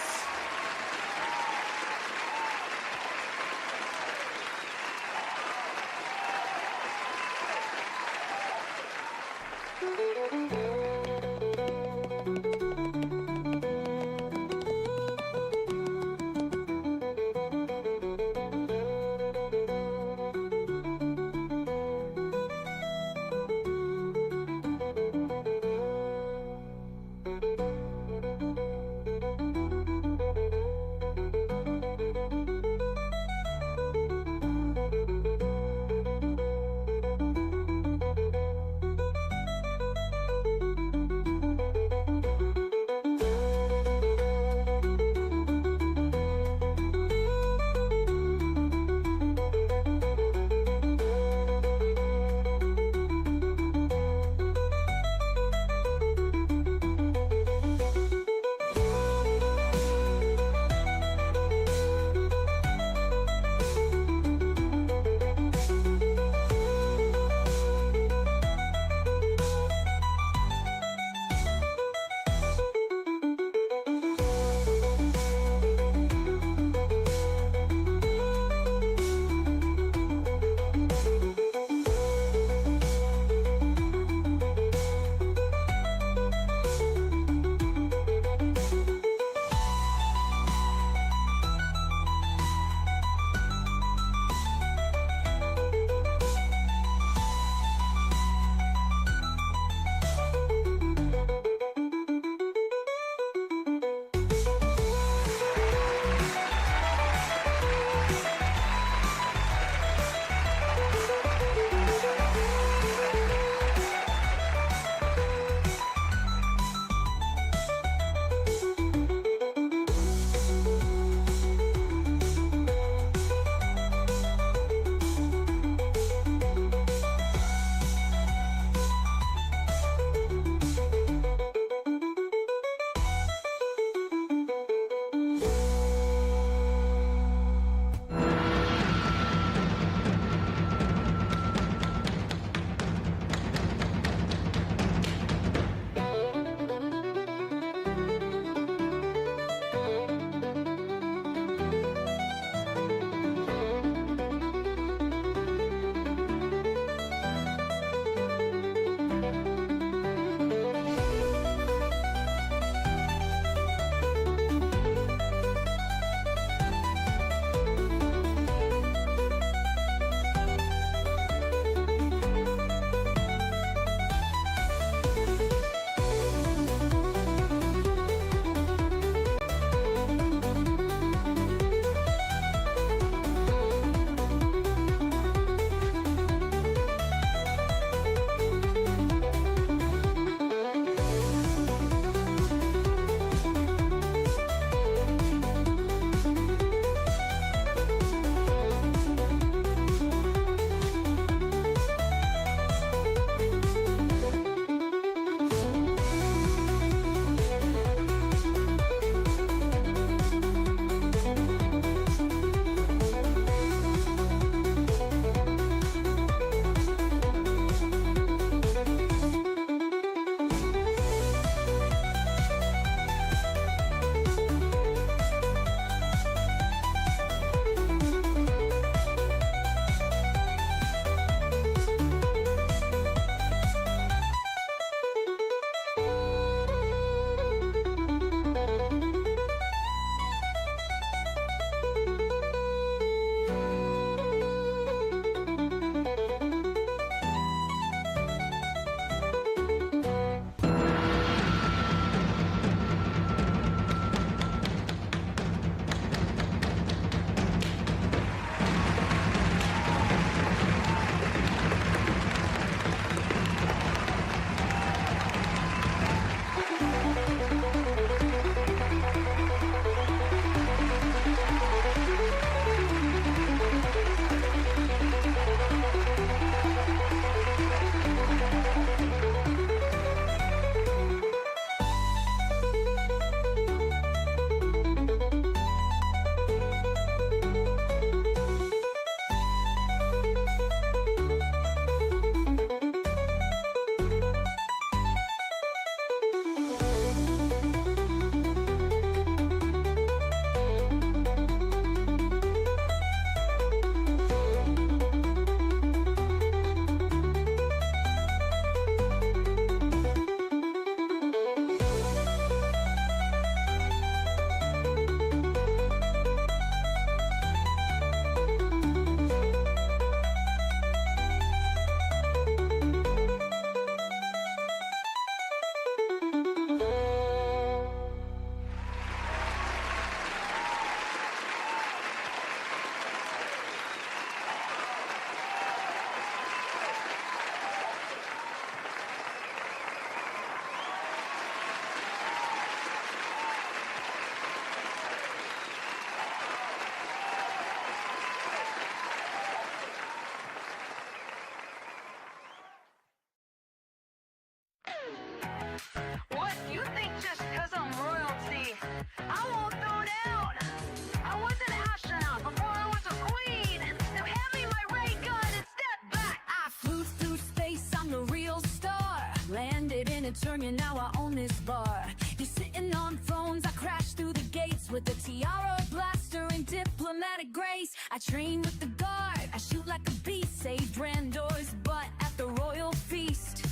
turn you, now I own this bar. You're sitting on thrones, I crash through the gates with a tiara, blaster, and diplomatic grace. I train with the guard, I shoot like a beast, save Drandor's butt at the royal feast.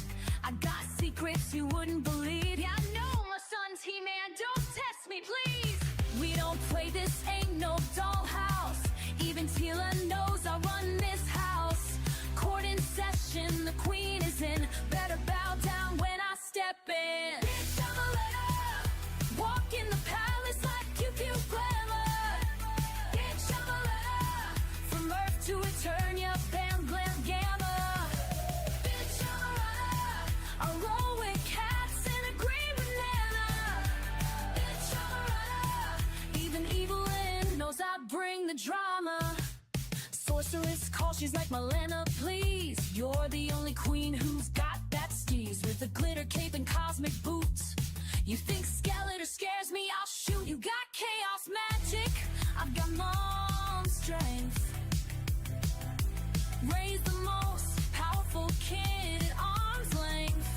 I got secrets you wouldn't believe. Yeah, I know my son's He-Man, don't test me, please. We don't play this, ain't no dollhouse. Even Tila knows I run this house. Court in session, the queen is in. Better bow down when I step in. Bitch, I'm a letter. Walk in the palace like QQ glamour. Bitch, I'm a letter. From Earth to Eternia, bam, glam, gamma. Bitch, I'm a runner. I roll with cats and a green banana. Bitch, I'm a runner. Even Evelyn knows I bring the drama. Sorceress call, she's like Milena, please. You're the only queen who's got that steez with a glitter cape and cosmic boots. You think Skeletor scares me? I'll shoot. You got chaos magic, I've got mom strength. Raise the most powerful kid at arm's length.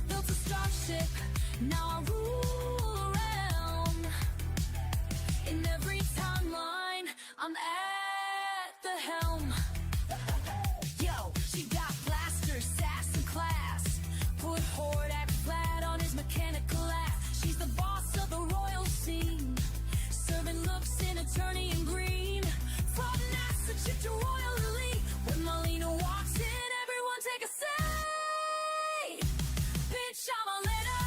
Built a starship, now I rule a realm. In every timeline, I'm at the helm. Yo, she got blaster, sass, and class. Put Hordak flat on his mechanical ass. She's the boss of the royal scene. Serving looks in attorney in green. From NASA chip to royal elite. When Melina walks in, everyone take a seat. Bitch, I'm a letter.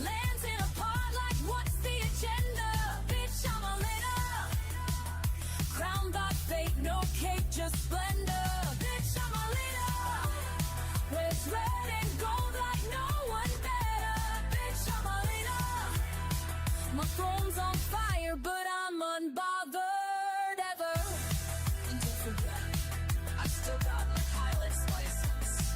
Lands in a pod like what's the agenda? Bitch, I'm a letter. Crowned by fate, no cape, just splendor. Bitch, I'm a leader. Wears red and gold like no one better. Bitch, I'm a leader. My throne's on fire, but I'm unbothered ever. And don't forget, I still got my pilot's license.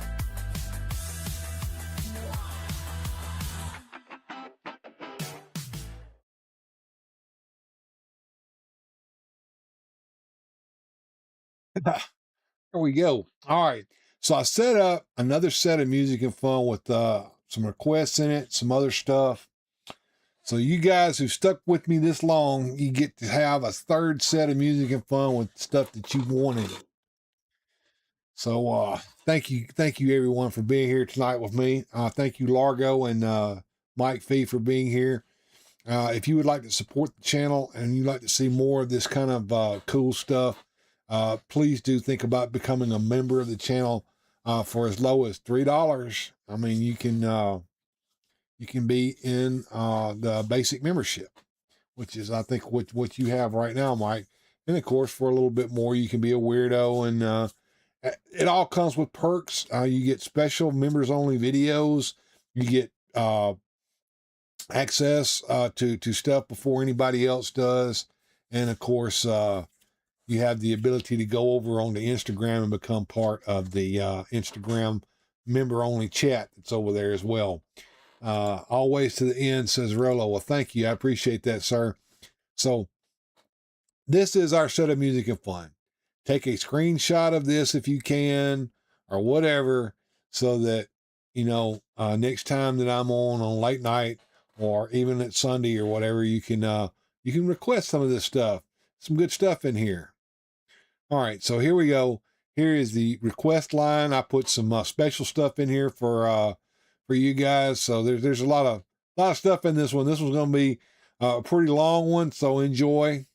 There we go. All right. So I set up another set of music and fun with some requests in it, some other stuff. So you guys who stuck with me this long, you get to have a third set of music and fun with stuff that you wanted. So thank you everyone for being here tonight with me. Thank you Largo and Mike Fee for being here. If you would like to support the channel and you'd like to see more of this kind of cool stuff, please do think about becoming a member of the channel for as low as $3. I mean, you can be in the basic membership, which is I think what you have right now, Mike. And of course, for a little bit more, you can be a weirdo, and it all comes with perks. You get special members only videos. You get access to stuff before anybody else does, and of course, you have the ability to go over on the Instagram and become part of the Instagram member-only chat that's over there as well. Always to the end, says Rolo. Well, thank you. I appreciate that, sir. So this is our set of music and fun. Take a screenshot of this if you can, or whatever, so that, you know, next time that I'm on late night, or even at Sunday or whatever, you can request some of this stuff. Some good stuff in here. All right, so here we go. Here is the request line. I put some special stuff in here for you guys. So there's a lot of stuff in this one. This one's going to be a pretty long one, so enjoy.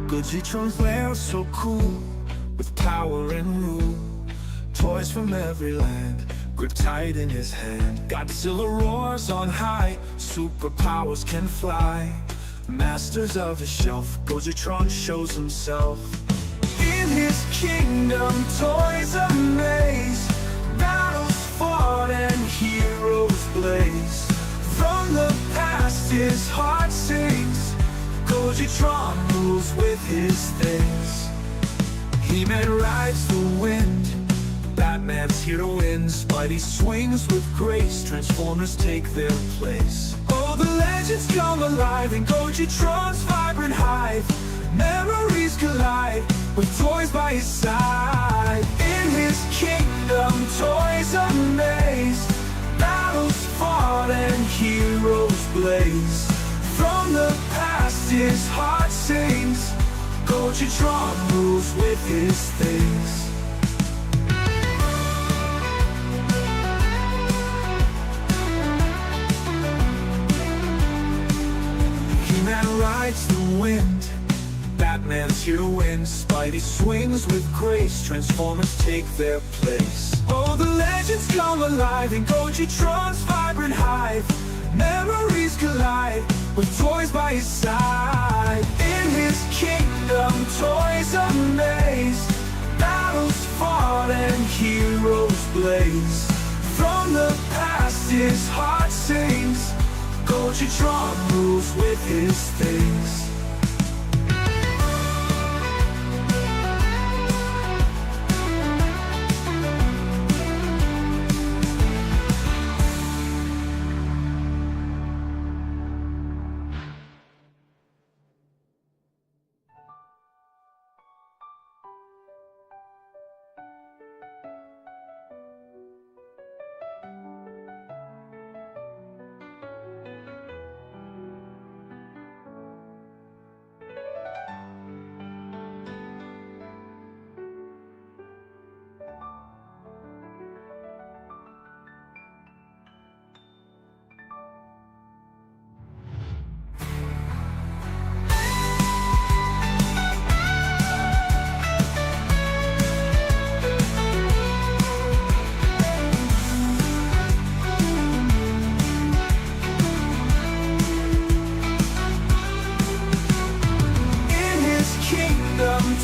Godzitron's lair so cool, with power and rule. Toys from every land, grip tight in his hand. Godzilla roars on high, superpowers can fly. Masters of the shelf, Godzitron shows himself. In his kingdom, toys amaze. Battles fought and heroes blaze. From the past his heart sings. Godzitron moves with his things. He-Man rides the wind. Batman's here to win. Spidey swings with grace, Transformers take their place. Oh, the legends come alive in Gojitron's vibrant hive. Memories collide with toys by his side. In his kingdom, toys amaze. Battles fought and heroes blaze. From the past his heart sings. Gojitron moves with his things. He-Man rides the wind. Batman's here to win. Spidey swings with grace, Transformers take their place. Oh, the legends come alive in Gojitron's vibrant hive. Memories collide with toys by his side. In his kingdom, toys amaze. Battles fought and heroes blaze. From the past his heart sings. Gojitron moves with his things.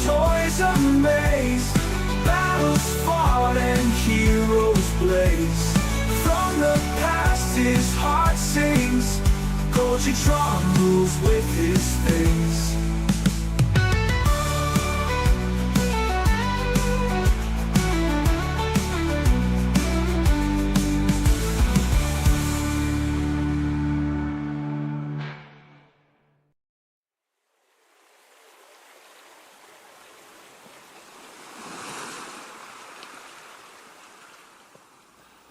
Toys amaze. Battles fought and heroes blaze. From the past his heart sings. Gojitron moves with his things.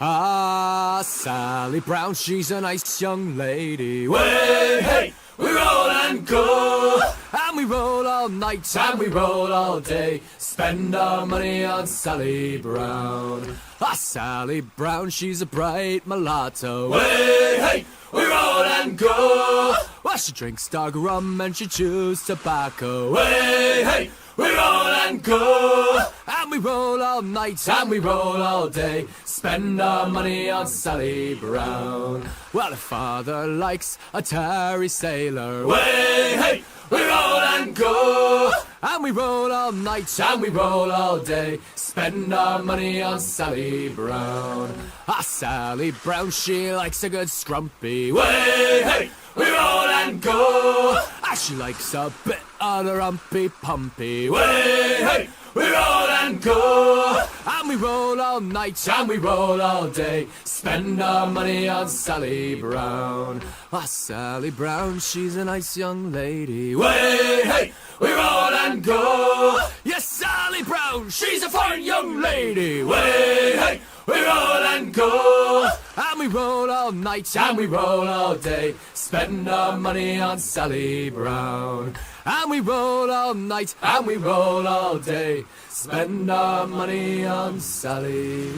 Ah, Sally Brown, she's a nice young lady. Way, hey, we roll and go. And we roll all night and we roll all day. Spend our money on Sally Brown. Ah, Sally Brown, she's a bright mulatto. Way, hey, we roll and go. Well, she drinks dark rum and she chews tobacco. Way, hey, we roll and go. And we roll all night and we roll all day. Spend our money on Sally Brown. Well, her father likes a tarry sailor. Way, hey, we roll and go. And we roll all night and we roll all day. Spend our money on Sally Brown. Ah, Sally Brown, she likes a good scrumpy. Way, hey, we roll and go. Ah, she likes a bit of the rumpy pumpy. Way, hey, we roll and go. And we roll all night and we roll all day. Spend our money on Sally Brown. Ah, Sally Brown, she's a nice young lady. Way, hey, we roll and go. Yes, Sally Brown, she's a fine young lady. Way, hey, we roll and go. And we roll all night and we roll all day. Spend our money on Sally Brown. And we roll all night and we roll all day. Spend our money on Sally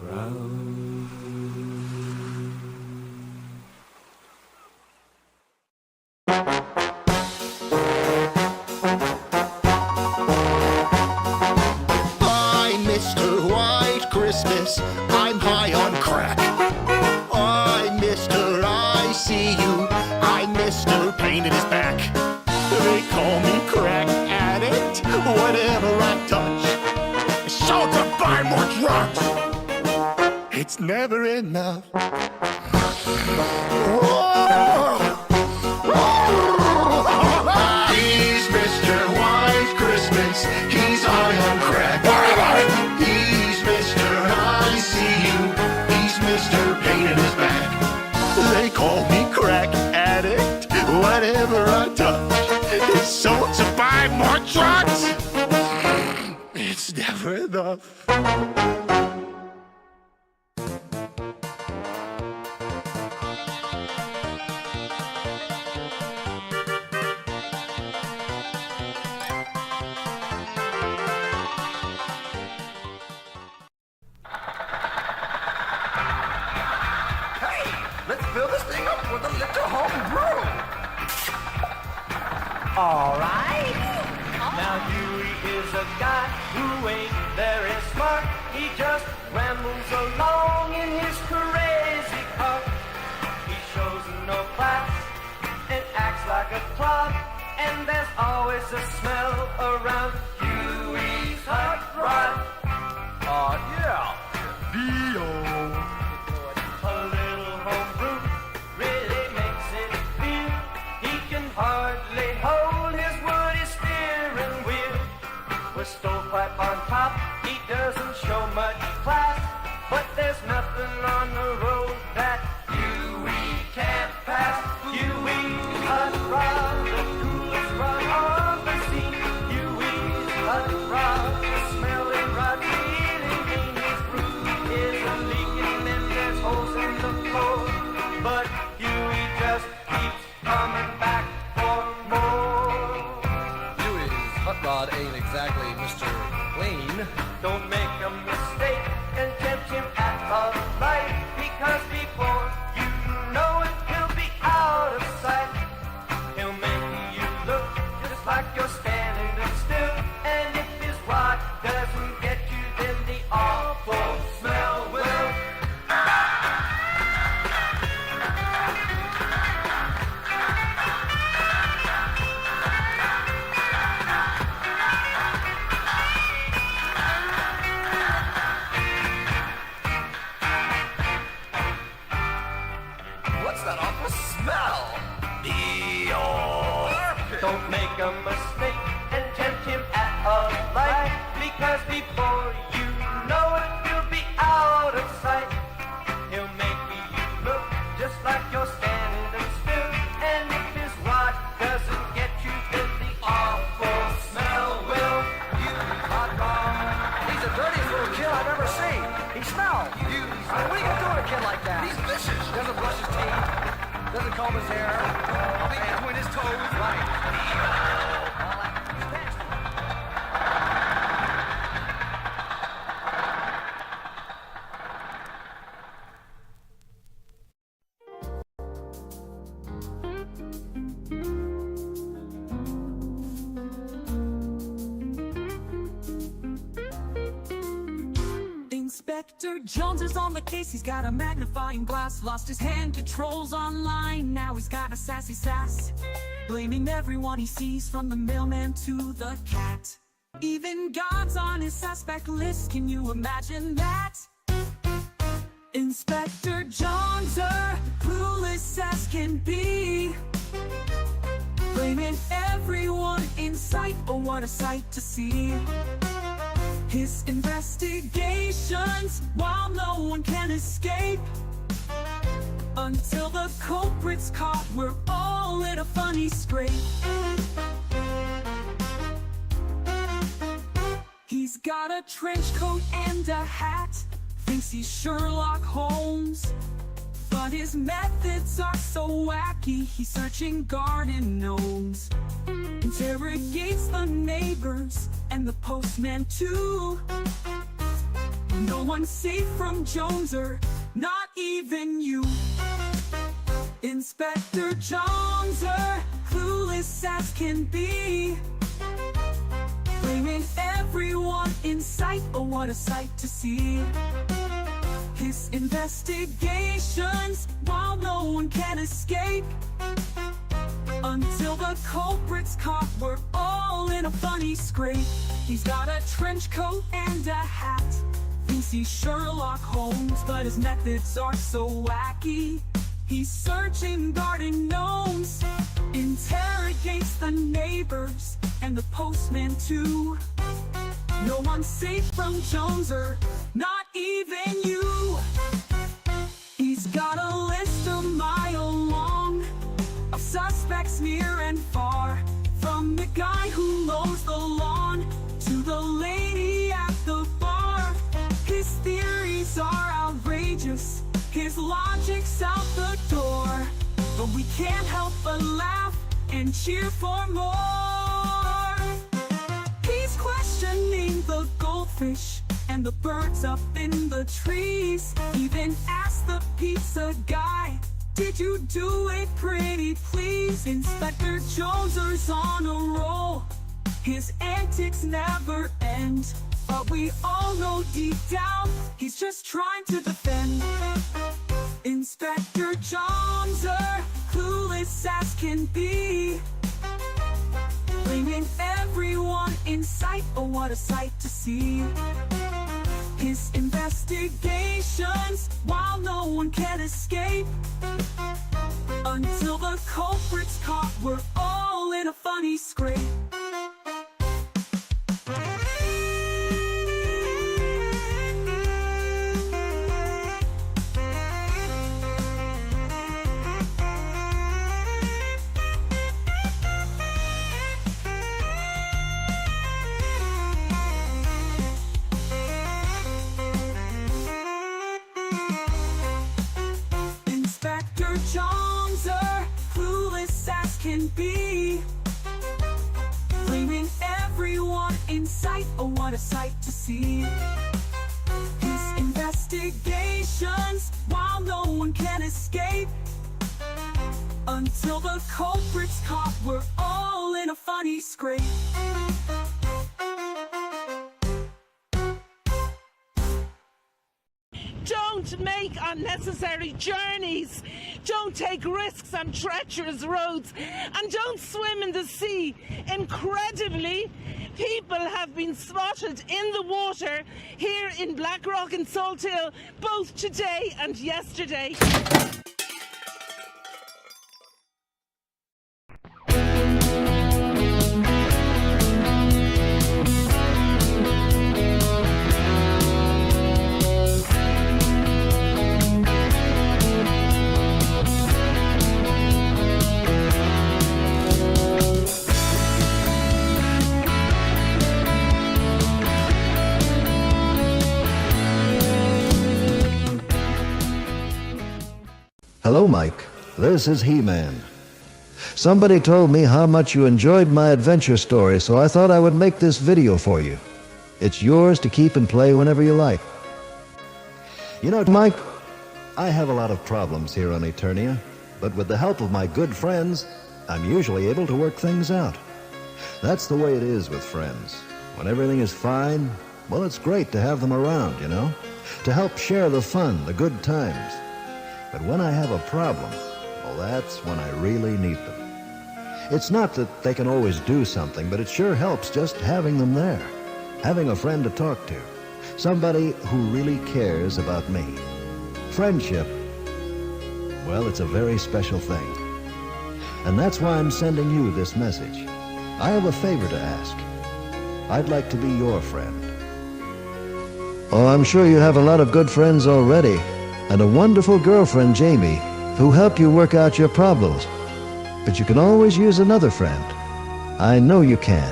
Brown. I'm Mr. White Christmas, I'm high on crack. I'm Mr. I see you, I'm Mr. Pain in his back. They call me crack addict, whatever I touch. So to buy more drugs, it's never enough. He's Mr. White Christmas, he's high on crack. me crack addict. Whatever I touch is sold to buy more drugs. It's never enough. Let's fill this thing up with a little home brew. All right. Now Huey is a guy who ain't very smart. He just rambles along in his crazy car. He shows no class and acts like a clod. And there's always a smell around Huey's hot rod. Yeah. Dio. A little homebrew really makes it feel. He can hardly hold his woody steering wheel. With stovepipe on top, he doesn't show much class. But there's nothing on the road that Huey can't pass. Huey's hot rod, the coolest rod on the scene. Huey's hot rod, the smelling rod really mean. His roof is a leaking and there's holes in the floor. But Huey just keeps coming back for more. Huey's hot rod ain't exactly Mr. Clean. Don't make a mistake and tempt him at a light, because before you know it, he'll be out of sight. He'll make you look just like you're standing still, and if his rod doesn't get you, then the awful smell will. What's that awful smell? Don't make a mistake and tempt him at a light, because before you know it, he'll be out of sight. He'll make you look just like you're standing still, and if his rod doesn't get you, then the awful smell will. Hot rod. He's the dirtiest little kid I've ever seen. He smells. What are you gonna do with a kid like that? He's vicious. Doesn't brush his teeth. Doesn't comb his hair. Doesn't point his toes. Right. All that. He's nasty. Inspector Jones is on the case. He's got a magnifying glass. Lost his hand controls online. Now he's got a sassy sass, blaming everyone he sees, from the mailman to the cat. Even God's on his suspect list. Can you imagine that? Inspector Jones, clueless as can be, blaming everyone in sight. Oh, what a sight to see. His investigations, while no one can escape, until the culprit's caught, we're all in a funny scrape. He's got a trench coat and a hat, thinks he's Sherlock Holmes, but his methods are so wacky. He's searching garden gnomes, interrogates the neighbors and the postman too. No one's safe from Joneser, not even you. Inspector Joneser, clueless as can be, blaming everyone in sight. Oh, what a sight to see. His investigations, while no one can escape, until the culprit's caught, we're all in a funny scrape. He's got a trench coat and a hat, thinks he's Sherlock Holmes, but his methods are so wacky. He's searching garden gnomes, interrogates the neighbors and the postman too. No one's safe from Joneser, even you. He's got a list a mile long can't help but laugh and cheer for more. He's questioning the goldfish and the birds up in the trees. Even asked the pizza guy, did you do it pretty please? Inspector Joneser's on a roll. His antics never end, but we all know deep down he's just trying to defend. Inspector Joneser, clueless as can be, bringing everyone in sight. Oh, what a sight to see. His investigations, while no one can escape, until the culprit's caught, we're all in a funny scrape. Joneser, clueless as can be, bringing everyone in sight. Oh, what a sight to see. His investigations, while no one can escape, until the culprit's caught, we're all in a funny scrape. Don't make unnecessary journeys. Don't take risks on treacherous roads. And don't swim in the sea. Incredibly, people have been spotted in the water here in Blackrock and Salt Hill, both today and yesterday. Hello, Mike. This is He-Man. Somebody told me how much you enjoyed my adventure story, so I thought I would make this video for you. It's yours to keep and play whenever you like. You know, Mike, I have a lot of problems here on Eternia, but with the help of my good friends, I'm usually able to work things out. That's the way it is with friends. When everything is fine, well, it's great to have them around, you know, to help share the fun, the good times. But when I have a problem, well, that's when I really need them. It's not that they can always do something, but it sure helps just having them there. Having a friend to talk to. Somebody who really cares about me. Friendship, well, it's a very special thing. And that's why I'm sending you this message. I have a favor to ask. I'd like to be your friend. Oh, I'm sure you have a lot of good friends already. And a wonderful girlfriend, Jamie, who helped you work out your problems. But you can always use another friend. I know you can.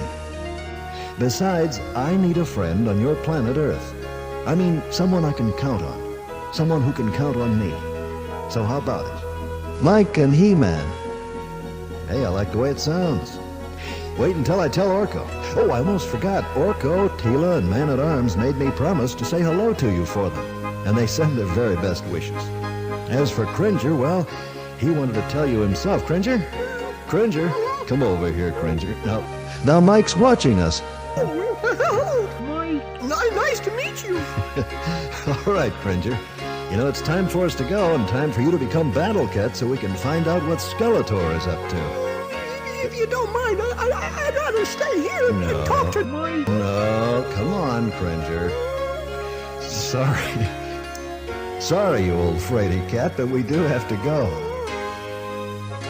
Besides, I need a friend on your planet Earth. I mean, someone I can count on. Someone who can count on me. So how about it? Mike and He-Man. Hey, I like the way it sounds. Wait until I tell Orko. Oh, I almost forgot. Orko, Tila, and Man-at-Arms made me promise to say hello to you for them. And they send their very best wishes. As for Cringer, well, he wanted to tell you himself. Cringer? Cringer? Come over here, Cringer. Now Mike's watching us. Mike, nice to meet you. All right, Cringer. You know, it's time for us to go and time for you to become Battle Cat so we can find out what Skeletor is up to. If you don't mind, I'd rather stay here and talk to Mike. No, come on, Cringer. Sorry, you old fraidy cat, but we do have to go.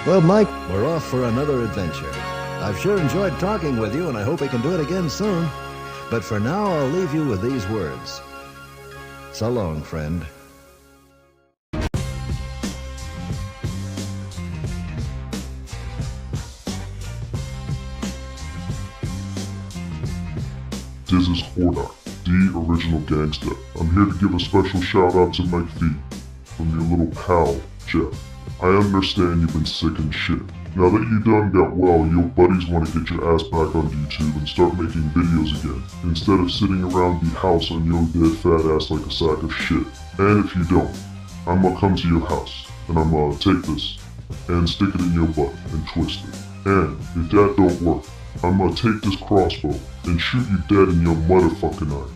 Well, Mike, we're off for another adventure. I've sure enjoyed talking with you, and I hope we can do it again soon. But for now, I'll leave you with these words. So long, friend. This is Hordak, the original gangster. I'm here to give a special shout out to Mike V from your little pal, Jeff. I understand you've been sick and shit. Now that you done got well, your buddies want to get your ass back on YouTube and start making videos again, instead of sitting around the house on your dead fat ass like a sack of shit. And if you don't, I'm gonna come to your house, and I'm gonna take this, and stick it in your butt, and twist it. And if that don't work, I'm gonna take this crossbow, and shoot you dead in your motherfucking eye.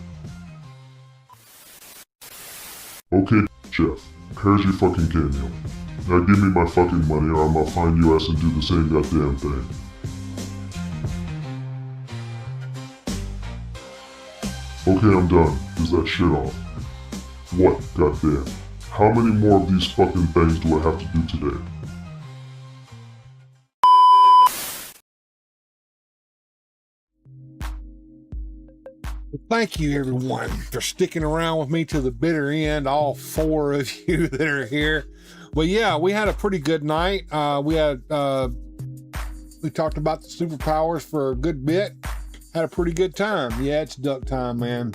Okay, Jeff, here's your fucking cameo. Now give me my fucking money or I'm gonna find your ass and do the same goddamn thing. Okay, I'm done. Is that shit off? What, goddamn? How many more of these fucking things do I have to do today? Well, thank you, everyone, for sticking around with me to the bitter end, all 4 of you that are here. Well, yeah, we had a pretty good night. We talked about the superpowers for a good bit. Had a pretty good time. Yeah, it's duck time, man.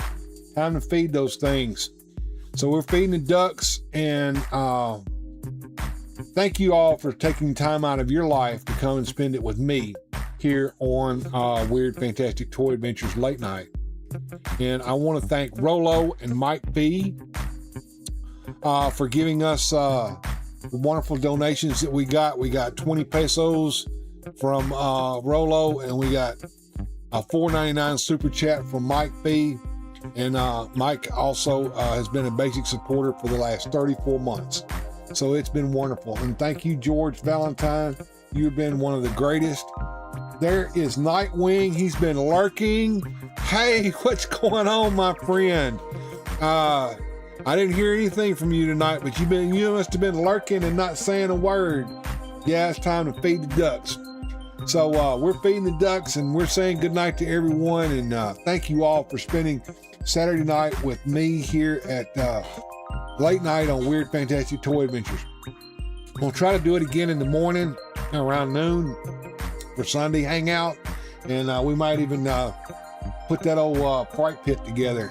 Time to feed those things. So we're feeding the ducks, and thank you all for taking time out of your life to come and spend it with me here on Weird Fantastic Toy Adventures Late Night. And I want to thank Rolo and Mike B for giving us the wonderful donations that we got. We got 20 pesos from Rolo, and we got a $4.99 super chat from Mike B. And Mike also has been a basic supporter for the last 34 months. So it's been wonderful. And thank you, George Valentine. You've been one of the greatest. There is Nightwing. He's been lurking. Hey, what's going on, my friend? I didn't hear anything from you tonight, but you must have been lurking and not saying a word. Yeah, it's time to feed the ducks. So we're feeding the ducks, and we're saying goodnight to everyone. And thank you all for spending Saturday night with me here at Late Night on Weird Fantastic Toy Adventures. We'll try to do it again in the morning around noon for Sunday hangout, and we might even put that old fright pit together,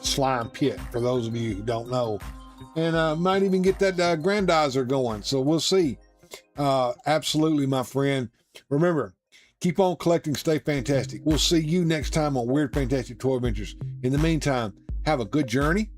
slime pit for those of you who don't know, and might even get that Grendizer going. So we'll see. Absolutely, my friend. Remember, keep on collecting, stay fantastic. We'll see you next time on Weird Fantastic Toy Adventures. In the meantime, have a good journey,